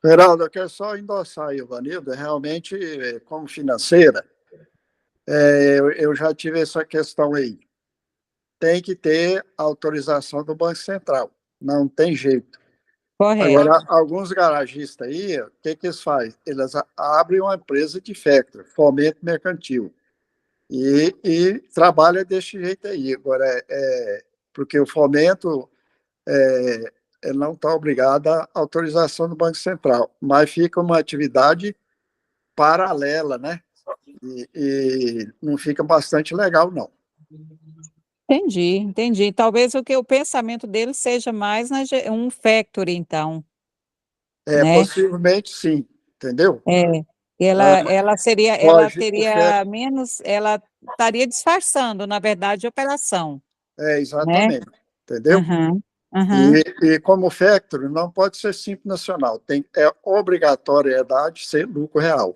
Geraldo, eu quero só endossar aí, Ivanildo, realmente, como financeira, eu já tive essa questão aí. Tem que ter autorização do Banco Central, não tem jeito. Correto. Agora, alguns garagistas aí, o que eles fazem? Eles abrem uma empresa de factory, fomento mercantil, e trabalha desse jeito aí. Agora, porque o fomento ele não está obrigado à autorização do Banco Central, mas fica uma atividade paralela, né? E não fica bastante legal, não. Entendi. Talvez o pensamento dele seja mais um factory, então, né? Possivelmente sim, entendeu? Ela Hoje, teria menos, ela estaria disfarçando, na verdade, a operação, né? exatamente, entendeu? E como factory, não pode ser simples nacional, é obrigatoriedade ser lucro real.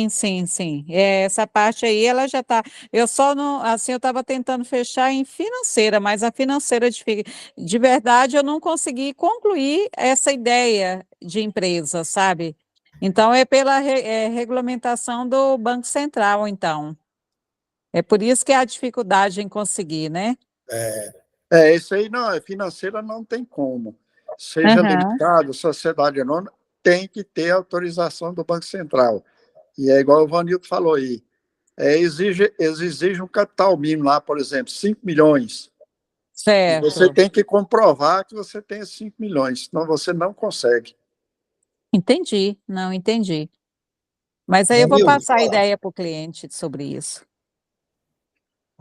Sim. Essa parte aí, ela já está. Eu só não. Assim, eu estava tentando fechar em financeira, mas a financeira de verdade eu não consegui concluir essa ideia de empresa, sabe? Então, é pela regulamentação do Banco Central, então. É por isso que há dificuldade em conseguir, né? Isso aí não, financeira não tem como. Seja limitado, sociedade anônima, tem que ter autorização do Banco Central. E é igual o Vanildo falou aí, exige um capital mínimo lá, por exemplo, 5 milhões. Certo. E você tem que comprovar que você tem 5 milhões, senão você não consegue. Entendi. Mas aí eu vou Vanildo, passar a fala. ideia para o cliente sobre isso.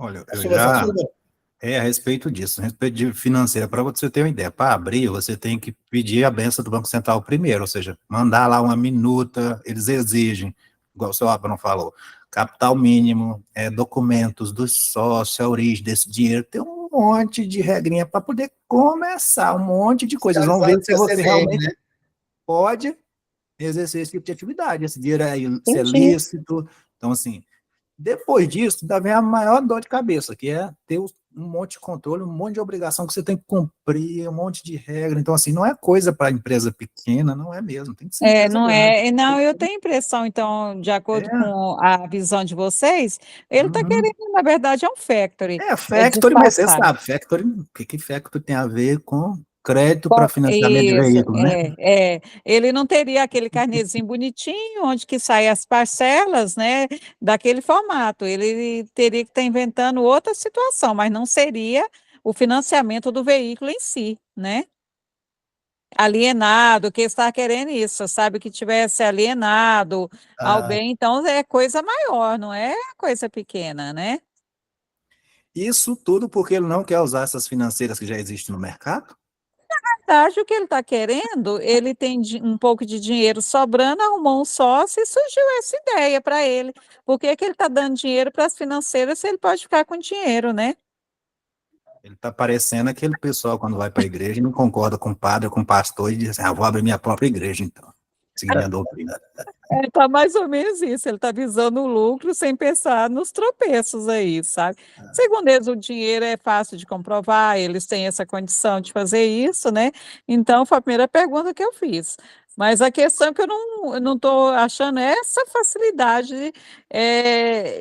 olha, eu Sobre esse já... assunto? a respeito disso, a respeito de financeira, para você ter uma ideia, para abrir, você tem que pedir a benção do Banco Central primeiro, ou seja, mandar lá uma minuta, eles exigem, igual o seu Abrão falou, capital mínimo, documentos do sócio, a origem desse dinheiro, tem um monte de regrinha para poder começar, um monte de coisas, vão ver se você realmente pode exercer esse tipo de atividade, esse dinheiro é ilícito, então assim, depois disso, ainda vem a maior dor de cabeça, que é ter um monte de controle, um monte de obrigação que você tem que cumprir, um monte de regra. Então, assim, não é coisa para empresa pequena, não é mesmo. Tem que ser empresa Não grande. Não, eu tenho a impressão, então, de acordo com a visão de vocês, ele está querendo, na verdade, é um factory. Factory, mas você sabe, factory, o que factory tem a ver com crédito para financiamento de veículo, né? Ele não teria aquele carnezinho bonitinho, onde que saem as parcelas, né, daquele formato. Ele teria que estar inventando outra situação, mas não seria o financiamento do veículo em si, né? Alienado, que está querendo isso, sabe, que tivesse alienado ao bem, então é coisa maior, não é coisa pequena, né? Isso tudo porque ele não quer usar essas financeiras que já existem no mercado? verdade, o que ele está querendo, ele tem um pouco de dinheiro sobrando, arrumou um sócio e surgiu essa ideia para ele. Por que que ele está dando dinheiro para as financeiras se ele pode ficar com dinheiro, né? Ele está parecendo aquele pessoal quando vai para a igreja e não concorda com o padre ou com o pastor e diz assim, vou abrir minha própria igreja, então. Seguindo a doutrina. Tá mais ou menos isso, ele está visando o lucro sem pensar nos tropeços aí, sabe? Segundo eles, o dinheiro é fácil de comprovar, eles têm essa condição de fazer isso, né? Então, foi a primeira pergunta que eu fiz. Mas a questão é que eu não estou achando essa facilidade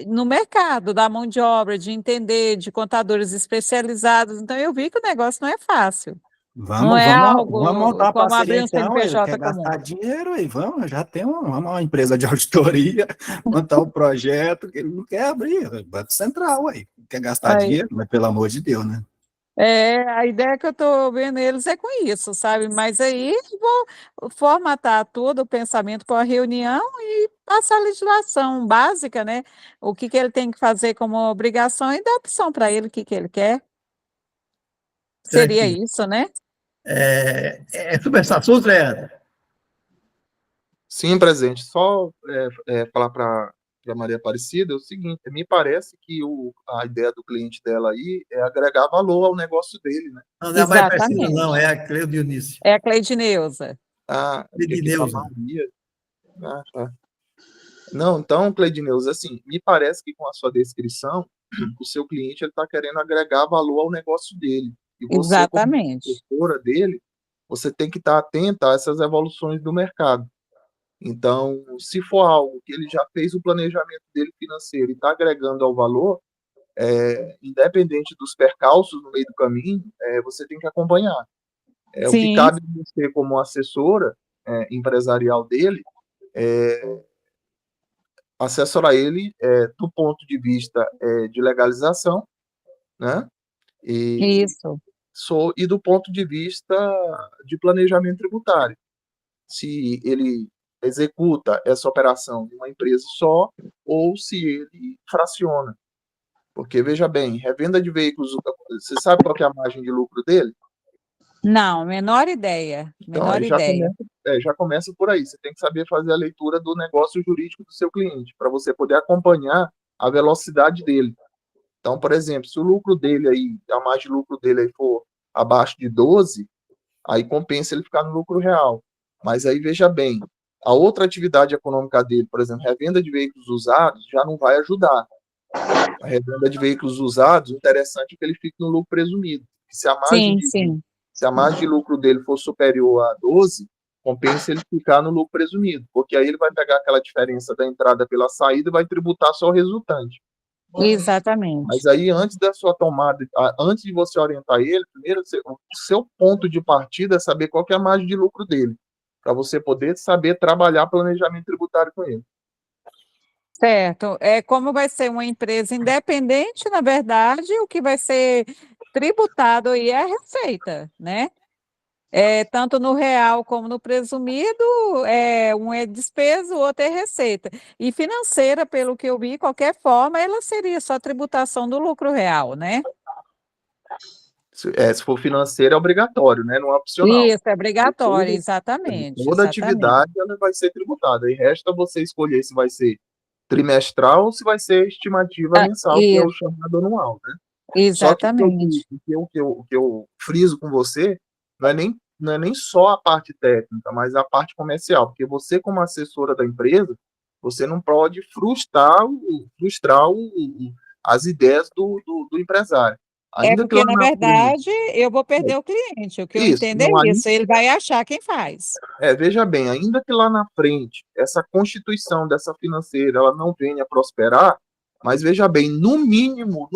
no mercado da mão de obra, de entender, de contadores especializados. Então, eu vi que o negócio não é fácil. Não é algo vamos montar a como abrir parceria um então, ele CNPJ quer comum. gastar dinheiro aí, vamos, já tem uma empresa de auditoria, montar um projeto que ele não quer abrir, Banco Central aí, quer gastar Aí. dinheiro, mas pelo amor de Deus, né? A ideia que eu estou vendo eles é com isso, sabe? Mas aí eu vou formatar todo o pensamento para a reunião e passar a legislação básica, né? O que ele tem que fazer como obrigação e dar opção para ele, o que ele quer. Seria Certinho. isso, né? Sobre esse assunto, Leandro? Sim, presidente. Só falar para Maria Aparecida é o seguinte: me parece que a ideia do cliente dela aí é agregar valor ao negócio dele, né? Não é a Maria Aparecida, Exatamente. não, é a Cleo Dionísio. É a Cleidineuza. Cleidineuza. Tá. Não, então, Cleidineuza, assim, me parece que com a sua descrição, o seu cliente está querendo agregar valor ao negócio dele. E você, Exatamente. como gestora dele, você tem que estar atenta a essas evoluções do mercado. Então, se for algo que ele já fez o planejamento dele financeiro e está agregando ao valor, independente dos percalços no meio do caminho, você tem que acompanhar. O que Sim. cabe a você como assessora empresarial dele assessorar ele do ponto de vista de legalização, né? Isso. E do ponto de vista de planejamento tributário. Se ele executa essa operação em uma empresa só ou se ele fraciona. Porque, veja bem, revenda de veículos, você sabe qual que é a margem de lucro dele? Não, menor ideia. Então, Menor ideia. já começa por aí. Você tem que saber fazer a leitura do negócio jurídico do seu cliente, para você poder acompanhar a velocidade dele. Então, por exemplo, se o lucro dele aí, a margem de lucro dele aí for abaixo de 12, aí compensa ele ficar no lucro real. Mas aí, veja bem, a outra atividade econômica dele, por exemplo, revenda de veículos usados, já não vai ajudar. A revenda de veículos usados, o interessante é que ele fique no lucro presumido. Se a margem de lucro dele for superior a 12, compensa ele ficar no lucro presumido, porque aí ele vai pegar aquela diferença da entrada pela saída e vai tributar só o resultante. Exatamente. Mas aí, antes da sua tomada, antes de você orientar ele, primeiro, o seu ponto de partida é saber qual que é a margem de lucro dele, para você poder saber trabalhar planejamento tributário com ele. Certo. Como vai ser uma empresa independente, na verdade, o que vai ser tributado aí é a receita, né? Tanto no real como no presumido, um é despesa, o outro é receita. E financeira, pelo que eu vi, qualquer forma, ela seria só tributação do lucro real, né? Se for financeiro, é obrigatório, né? Não é opcional. Isso, é obrigatório, exatamente. Toda atividade ela vai ser tributada. E resta você escolher se vai ser trimestral ou se vai ser estimativa mensal, que é o chamado anual, né? Exatamente. Só que o que eu friso com você não é nem só a parte técnica, mas a parte comercial, porque você, como assessora da empresa, você não pode frustrar as ideias do empresário. Ainda Porque, na verdade, frente, eu vou perder o cliente. O que eu isso, entendo é isso. Ele vai achar quem faz. Veja bem, ainda que lá na frente, essa constituição dessa financeira, ela não venha prosperar, mas veja bem, no mínimo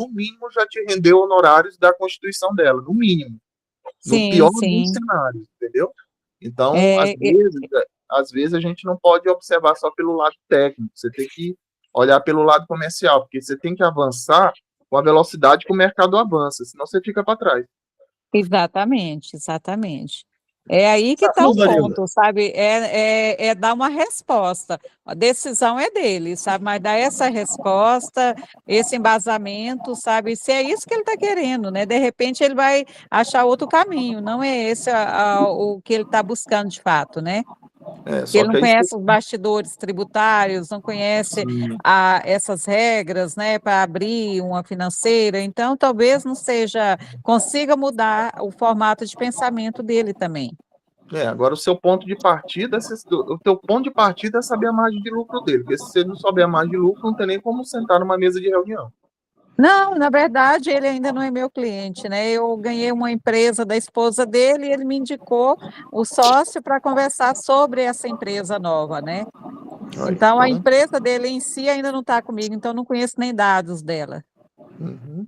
já te rendeu honorários da constituição dela, no mínimo. No pior dos cenários, entendeu? Então, às vezes a gente não pode observar só pelo lado técnico, você tem que olhar pelo lado comercial, porque você tem que avançar com a velocidade que o mercado avança, senão você fica para trás. Exatamente, exatamente. É aí que está o Vanilda. ponto, sabe? É dar uma resposta. A decisão é dele, sabe? Mas dar essa resposta, esse embasamento, sabe? Se é isso que ele está querendo, né? De repente ele vai achar outro caminho, não é esse o que ele está buscando de fato, né? Só Ele não que aí conhece os bastidores tributários, não conhece essas regras, né, para abrir uma financeira, então talvez não seja, consiga mudar o formato de pensamento dele também. agora o seu ponto de partida, o teu ponto de partida é saber a margem de lucro dele, porque se você não souber a margem de lucro, não tem nem como sentar numa mesa de reunião. Não, na verdade, ele ainda não é meu cliente, né? Eu ganhei uma empresa da esposa dele e ele me indicou o sócio para conversar sobre essa empresa nova, né? Então, a empresa dele em si ainda não está comigo, então não conheço nem dados dela. Uhum.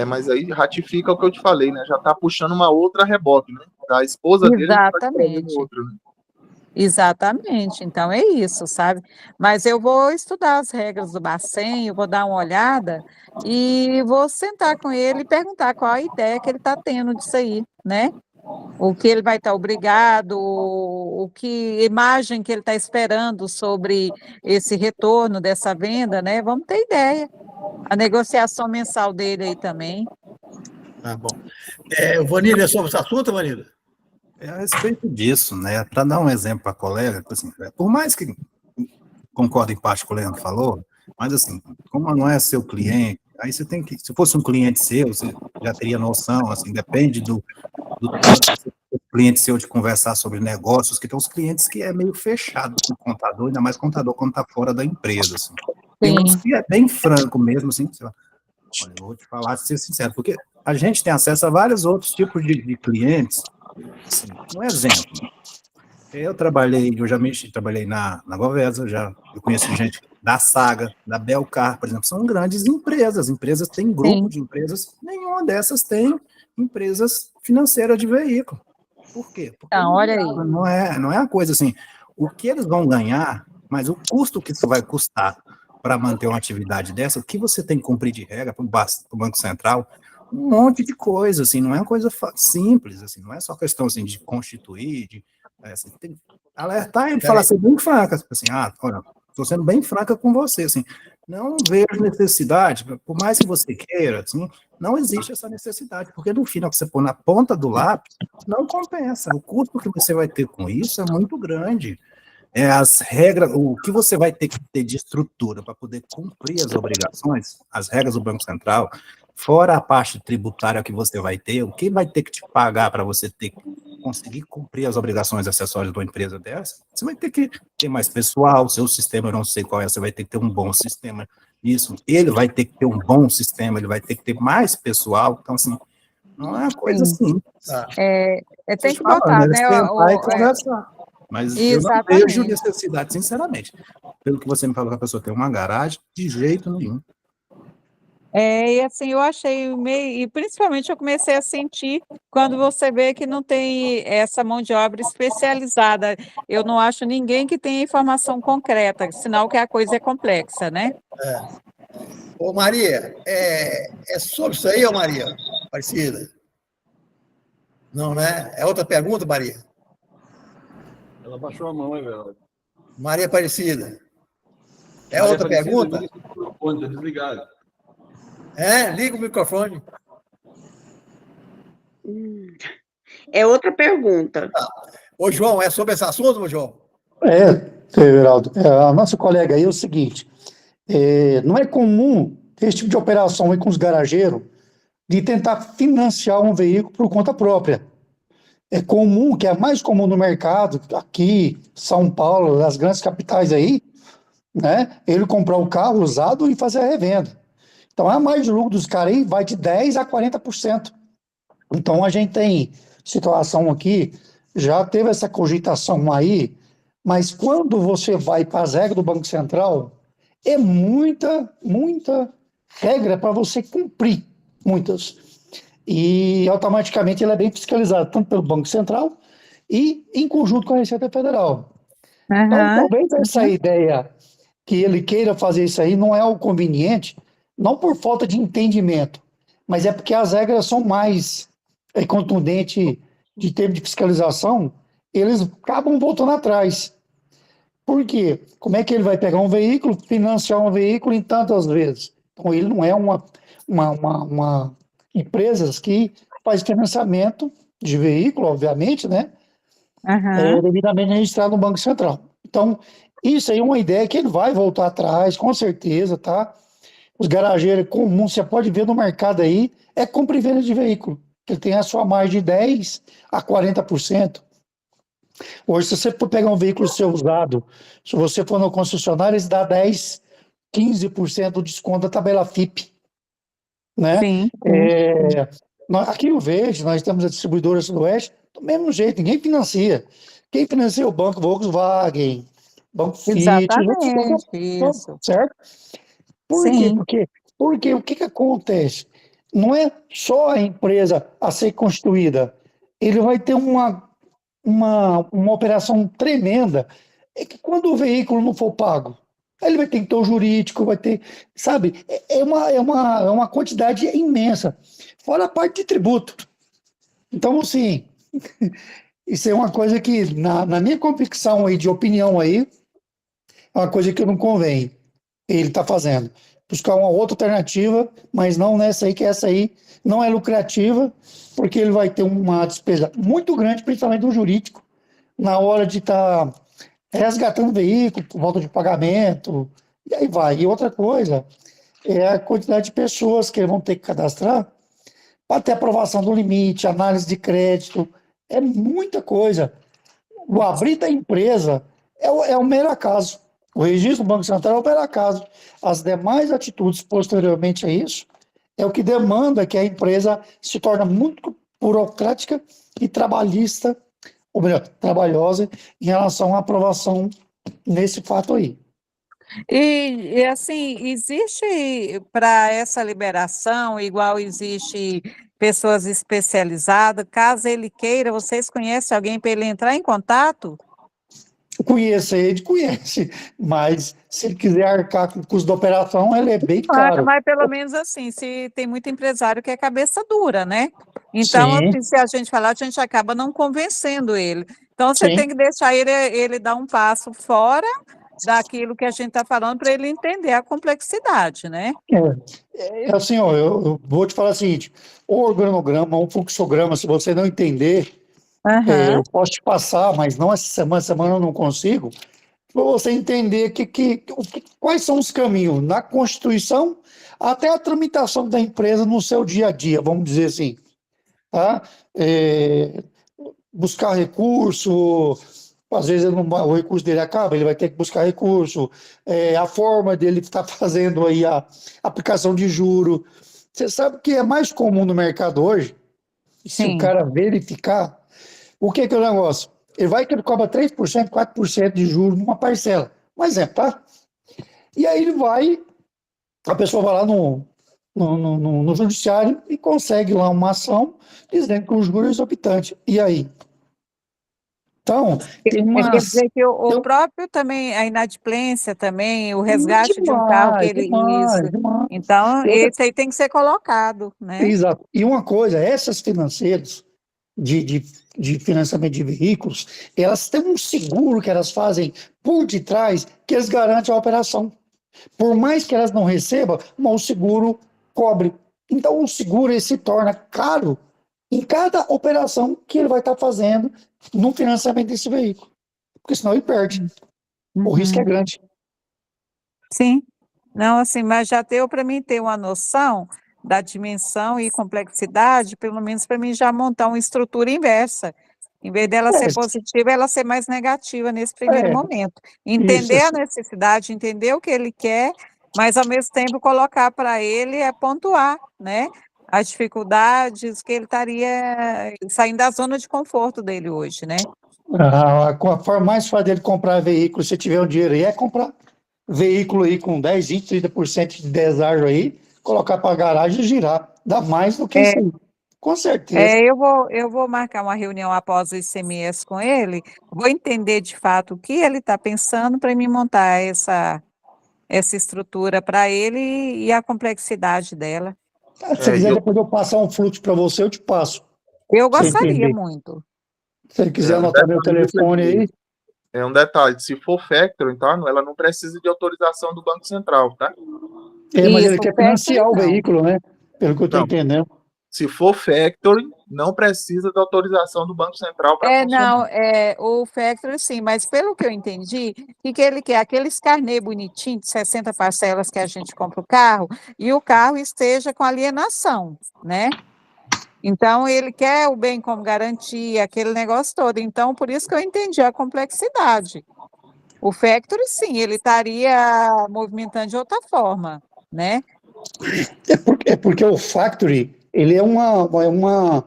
Mas aí ratifica o que eu te falei, né? Já está puxando uma outra reboque, né? Da esposa dele está escrevendo outra, né? Exatamente, então é isso, sabe? Mas eu vou estudar as regras do Bacen, eu vou dar uma olhada e vou sentar com ele e perguntar qual a ideia que ele está tendo disso aí, né? O que ele vai estar obrigado, que imagem que ele está esperando sobre esse retorno dessa venda, né? Vamos ter ideia. A negociação mensal dele aí também. Tá bom. Vanilda, é sobre esse assunto, Vanilda? A respeito disso, né? Para dar um exemplo para a colega, assim, por mais que concordo em parte com o Leandro falou, mas assim, como não é seu cliente, aí você tem que, se fosse um cliente seu, você já teria noção, assim, depende do cliente seu de conversar sobre negócios, que tem uns clientes que é meio fechado com o contador, ainda mais contador quando está fora da empresa, assim. Tem uns que é bem franco mesmo, assim, olha, eu vou te falar, ser sincero, porque a gente tem acesso a vários outros tipos de clientes. Assim, um exemplo, eu trabalhei na Govesa, eu conheço gente da Saga, da Belcar, por exemplo, são grandes empresas têm grupo de empresas, nenhuma dessas tem empresas financeiras de veículo. Por quê? Porque olha aí. Não é uma coisa assim, o que eles vão ganhar, mas o custo que isso vai custar para manter uma atividade dessa, o que você tem que cumprir de regra para o Banco Central, um monte de coisa, assim, não é uma coisa simples, assim, não é só questão assim, de constituir, assim, tem que alertar e falar assim, bem franca, assim, olha, estou sendo bem franca com você, assim, não vejo necessidade, por mais que você queira, assim, não existe essa necessidade, porque no final que você pôr na ponta do lápis, não compensa, o custo que você vai ter com isso é muito grande. As regras, o que você vai ter que ter de estrutura para poder cumprir as obrigações, as regras do Banco Central, fora a parte tributária que você vai ter, o que vai ter que te pagar para você conseguir cumprir as obrigações acessórias de uma empresa dessa, você vai ter que ter mais pessoal, seu sistema, eu não sei qual é, você vai ter que ter um bom sistema, ele vai ter que ter um bom sistema, ele vai ter que ter mais pessoal, então, assim, não é uma coisa simples. Tem que botar, né? Conversar. Mas exatamente. Eu não vejo necessidade, sinceramente. Pelo que você me falou que a pessoa tem uma garagem, de jeito nenhum. E assim, eu achei meio... E principalmente eu comecei a sentir quando você vê que não tem essa mão de obra especializada. Eu não acho ninguém que tenha informação concreta, sinal que a coisa é complexa, né? Ô, Maria, é sobre isso aí, ô Maria? Aparecida? Não, né? É outra pergunta, Maria? Ela baixou a mão, Everaldo. Maria Aparecida. É outra pergunta? Liga o microfone, está desligado. Liga o microfone. É outra pergunta. Ô, João, é sobre esse assunto, João? Everaldo, a nossa colega aí é o seguinte, não é comum ter esse tipo de operação aí com os garageiros de tentar financiar um veículo por conta própria. É comum, que é mais comum no mercado, aqui, São Paulo, as grandes capitais aí, né, ele comprar o carro usado e fazer a revenda. Então, a margem de lucro dos caras aí vai de 10% a 40%. Então, a gente tem situação aqui, já teve essa cogitação aí, mas quando você vai para as regras do Banco Central, é muita regra para você cumprir, muitas. E automaticamente ele é bem fiscalizado, tanto pelo Banco Central e em conjunto com a Receita Federal. Então, talvez essa ideia que ele queira fazer isso aí não é o conveniente, não por falta de entendimento, mas é porque as regras são mais contundentes de termo de fiscalização, eles acabam voltando atrás. Por quê? Como é que ele vai pegar um veículo, financiar um veículo em tantas vezes? Então, ele não é uma empresa que faz financiamento de veículo, obviamente, né? Devidamente registrado no Banco Central. Então, isso aí é uma ideia que ele vai voltar atrás, com certeza, tá? Os garageiros comuns, você pode ver no mercado aí, é compra e venda de veículo. Ele tem a sua margem de 10% a 40%. Hoje, se você for pegar um veículo seu usado, se você for no concessionário, eles dão 10%, 15% do desconto da tabela FIP. Né? Sim. Aqui no Verde, nós temos a distribuidora Sudoeste, do mesmo jeito, ninguém financia. Quem financia é o Banco Volkswagen, Banco Fiat, Exatamente, isso. certo? Por quê? Porque o que acontece? Não é só a empresa a ser constituída, ele vai ter uma operação tremenda. É que quando o veículo não for pago, ele vai ter que ter o jurídico, vai ter, sabe? É uma quantidade imensa. Fora a parte de tributo. Então, assim, isso é uma coisa que, na minha convicção aí, de opinião aí, é uma coisa que não convém ele está fazendo. Buscar uma outra alternativa, mas não nessa aí, que essa aí não é lucrativa, porque ele vai ter uma despesa muito grande, principalmente do jurídico, na hora de estar resgatando o veículo, por volta de pagamento, e aí vai. E outra coisa é a quantidade de pessoas que eles vão ter que cadastrar para ter aprovação do limite, análise de crédito, é muita coisa. O abrir da empresa é o mero acaso. O registro do Banco Central é o mero acaso. As demais atitudes posteriormente a isso é o que demanda que a empresa se torne muito burocrática e trabalhista, ou melhor, trabalhosa, em relação à aprovação nesse fato aí. E assim, existe para essa liberação, igual existe pessoas especializadas, caso ele queira, vocês conhecem alguém para ele entrar em contato? Conhecer, ele conhece, mas se ele quiser arcar com o custo da operação, ele é bem caro. Mas pelo menos assim, se tem muito empresário que é cabeça dura, né? Então, assim, se a gente falar, a gente acaba não convencendo ele. Então, você tem que deixar ele dar um passo fora daquilo que a gente está falando para ele entender a complexidade, né? Assim, ó, eu vou te falar o seguinte, o organograma, um fluxograma, se você não entender, eu posso te passar, mas não essa semana eu não consigo, para você entender quais são os caminhos na Constituição até a tramitação da empresa no seu dia a dia, vamos dizer assim. Tá? Buscar recurso, às vezes o recurso dele acaba, ele vai ter que buscar recurso, a forma dele estar fazendo aí a aplicação de juro. Você sabe o que é mais comum no mercado hoje? Se o cara verificar, o que é o negócio? Ele cobra 3%, 4% de juros numa parcela. Um exemplo, tá? E aí a pessoa vai lá no judiciário e consegue lá uma ação dizendo que o juro é exorbitante. E aí? Então, quer dizer que o próprio também, a inadimplência também, o resgate de um carro que ele... Demais. Então, esse aí tem que ser colocado, né? Exato. E uma coisa, essas financeiras de financiamento de veículos, elas têm um seguro que elas fazem por detrás que eles garantem a operação. Por mais que elas não recebam, mas o seguro cobre. Então, o seguro ele se torna caro em cada operação que ele vai estar fazendo no financiamento desse veículo. Porque senão ele perde. O risco é grande. Sim. Não, assim, mas já deu para mim ter uma noção da dimensão e complexidade, pelo menos para mim já montar uma estrutura inversa. Em vez dela ser positiva, ela ser mais negativa nesse primeiro momento. Entender a necessidade, entender o que ele quer, mas ao mesmo tempo colocar para ele pontuar, né? As dificuldades que ele estaria saindo da zona de conforto dele hoje, né? A forma mais fácil dele comprar veículo, se tiver um dinheiro aí, é comprar veículo aí com 10, 20, 30% de deságio aí, colocar para a garagem e girar. Dá mais do que isso aí. Com certeza. Eu vou marcar uma reunião após o ICMS com ele, vou entender de fato o que ele está pensando para me montar essa estrutura para ele e a complexidade dela. Se quiser, depois eu passar um fluxo para você, eu te passo. Eu gostaria muito. Se ele quiser anotar meu telefone aí. É um detalhe, se for factoring, tá? Ela não precisa de autorização do Banco Central, tá? Mas ele Isso, quer factoring financiar o não. veículo, né? Pelo que eu estou Não. entendendo. Se for factoring, não precisa da autorização do Banco Central para funcionar. Não, o factoring sim, mas pelo que eu entendi, o que ele quer? Aqueles carnê bonitinho de 60 parcelas que a gente compra o carro, e o carro esteja com alienação, né? Então, ele quer o bem como garantia, aquele negócio todo. Então, por isso que eu entendi a complexidade. O factoring, sim, ele estaria movimentando de outra forma, né? É porque o factory, ele é uma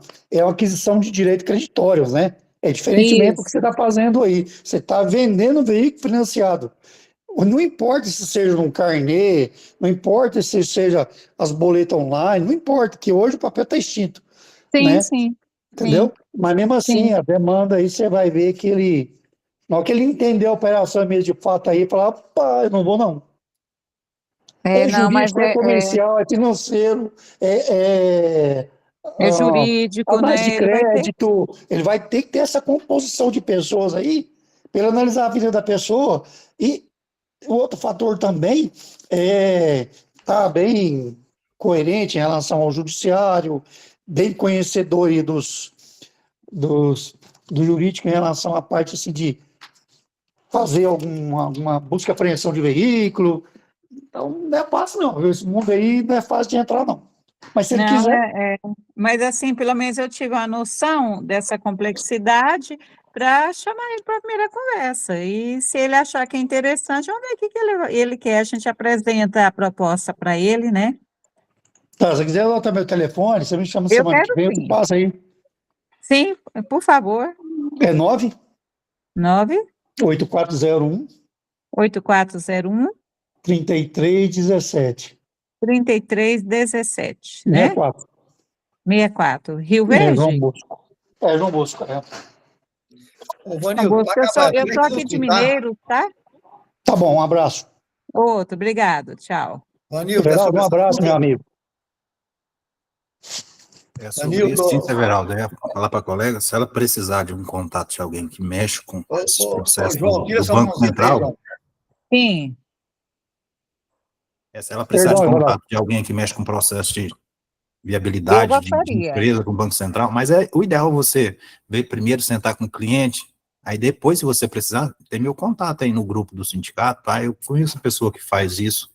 aquisição de direitos creditórios, né? É diferentemente do que você Isso. está fazendo aí. Você está vendendo um veículo financiado. Não importa se seja um carnê, não importa se seja as boletas online, não importa, que hoje o papel está extinto, Sim, né? sim, Entendeu? Mas mesmo assim, sim. a demanda aí, você vai ver que ele, na hora que ele entender a operação mesmo de fato aí, falar, opa, eu não vou não. É Não, mas jurídico, é comercial, é financeiro, é jurídico, análise de né? Ele vai ter. crédito. Ele vai ter que ter essa composição de pessoas aí, para ele analisar a vida da pessoa. E o outro fator também é estar bem coerente em relação ao judiciário, bem conhecedor aí do jurídico em relação à parte assim, de fazer alguma busca e apreensão de veículo. Então, não é fácil, não. Esse mundo aí não é fácil de entrar, não. Mas se ele Não, quiser. mas assim, pelo menos eu tive uma noção dessa complexidade para chamar ele para a primeira conversa. E se ele achar que é interessante, vamos ver o que ele quer. A gente apresenta a proposta para ele, né? Tá, se quiser anotar meu telefone, você me chama Eu semana que quero vem, eu te sim. passo aí. Sim, por favor. É 9 9 8401 8401 3317. 3317, né? 64. 64. Rio É, João Verde? Bosco. João Bosco, é. Ô, João Vanildo, Bosco, eu sou aqui de minutos, tá? Mineiro, tá? Tá bom, um abraço. Outro, obrigado, tchau. Vanildo, Everaldo, um abraço, meu amigo. Sobre isso, sim, Severaldo, falar para a colega, se ela precisar de um contato de alguém que mexe com esses processos João, tira do sua Banco mãozinha aí, Central, João. Sim. Se ela precisar de Perdão, contato Everaldo. de alguém que mexe com processo de Eu viabilidade de gostaria. empresa com o Banco Central, mas o ideal é você ver primeiro, sentar com o cliente, aí depois, se você precisar, tem meu contato aí no grupo do sindicato, tá? Eu conheço uma pessoa que faz isso.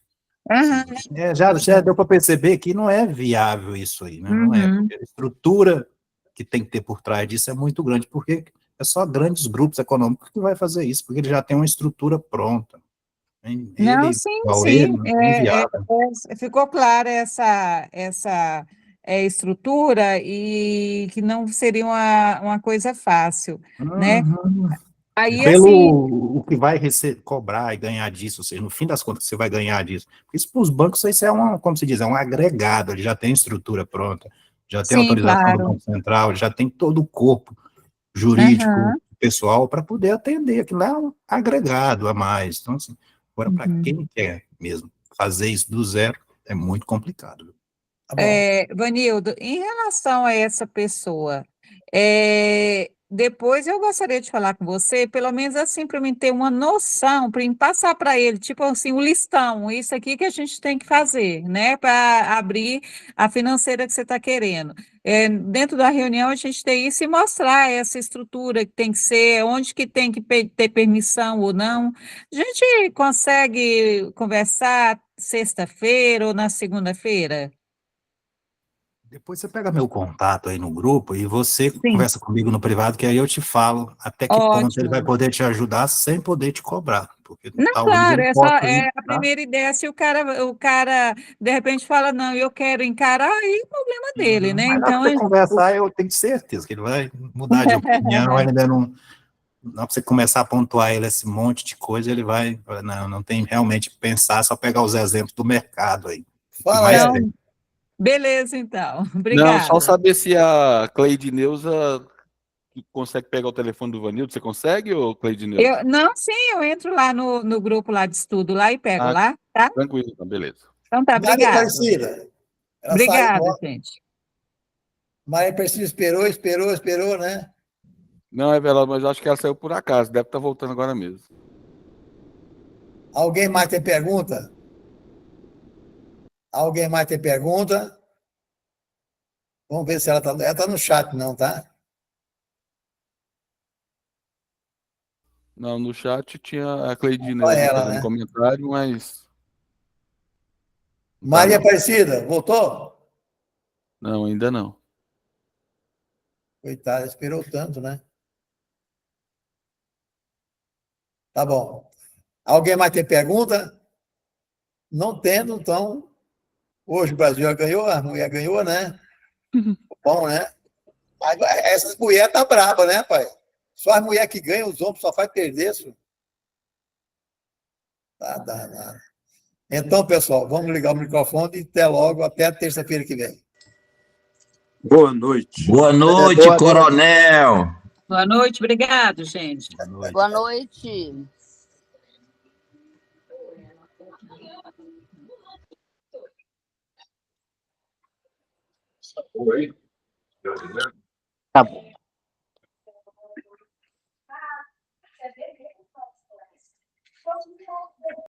Uhum. Já deu para perceber que não é viável isso aí, né? Não é, porque a estrutura que tem que ter por trás disso é muito grande, porque é só grandes grupos econômicos que vai fazer isso, porque ele já tem uma estrutura pronta. Não, Ele, sim, igual ele, sim. não é inviável. Ficou clara essa estrutura e que não seria uma coisa fácil, né? Aí, assim, Pelo o que vai cobrar e ganhar disso, ou seja, no fim das contas, você vai ganhar disso. Isso para os bancos, isso é como se diz, é um agregado, ele já tem estrutura pronta, já tem sim, autorização do claro. Banco Central, já tem todo o corpo jurídico, pessoal, para poder atender, aquilo é um agregado a mais. Então, assim, agora, para quem quer mesmo fazer isso do zero, é muito complicado. Tá bom. Vanildo, em relação a essa pessoa, depois eu gostaria de falar com você, pelo menos assim, para mim ter uma noção, para mim passar para ele, tipo assim, o listão, isso aqui que a gente tem que fazer, né, para abrir a financeira que você está querendo. Dentro da reunião, a gente tem isso e mostrar essa estrutura que tem que ser, onde que tem que ter permissão ou não. A gente consegue conversar sexta-feira ou na segunda-feira? Depois você pega meu contato aí no grupo e você Sim. conversa comigo no privado, que aí eu te falo até que ponto ele vai Ótimo. poder te ajudar sem poder te cobrar, porque Não, talvez claro, ele possa a ir, tá? primeira ideia, se o cara de repente fala, não, eu quero encarar, aí o problema dele, né? Mas na hora Então, que você conversar, eu tenho certeza que ele vai mudar de opinião, ainda não, na hora que você começar a pontuar ele esse monte de coisa, ele vai, não tem realmente que pensar, só pegar os exemplos do mercado aí. Fala, então, beleza, então. Não, só Obrigada. saber se a Cleide Neuza consegue pegar o telefone do Vanildo. Você consegue, ô Cleide Neuza? Não, sim, eu entro lá no grupo lá de estudo lá e pego Ah, lá, tá? tranquilo, então, beleza. Então tá, Maria obrigada. Aparecida. Ela saiu Obrigada, logo. gente. Maria Aparecida esperou, né? Não, Everaldo, mas eu acho que ela saiu por acaso. Deve estar voltando agora mesmo. Alguém mais tem pergunta? Alguém mais tem pergunta? Vamos ver se ela está. Ela está no chat, não, tá? Não, no chat tinha a Cleidina Só ali ela, fazendo né? comentário, mas. Não tá, Maria não. Aparecida, voltou? Não, ainda não. Coitada, esperou tanto, né? Tá bom. Alguém mais tem pergunta? Não tendo, então, hoje o Brasil já ganhou, a mulher ganhou, né? Bom, né? Agora, essas mulheres tá braba, né, pai? Só as mulheres que ganham, os homens só faz perder isso. Tá danado. Então, pessoal, vamos ligar o microfone e até logo, até terça-feira que vem. Boa noite. Boa noite, Boa noite. coronel. Boa noite, obrigado, gente. Boa noite. Oi. Tá bom.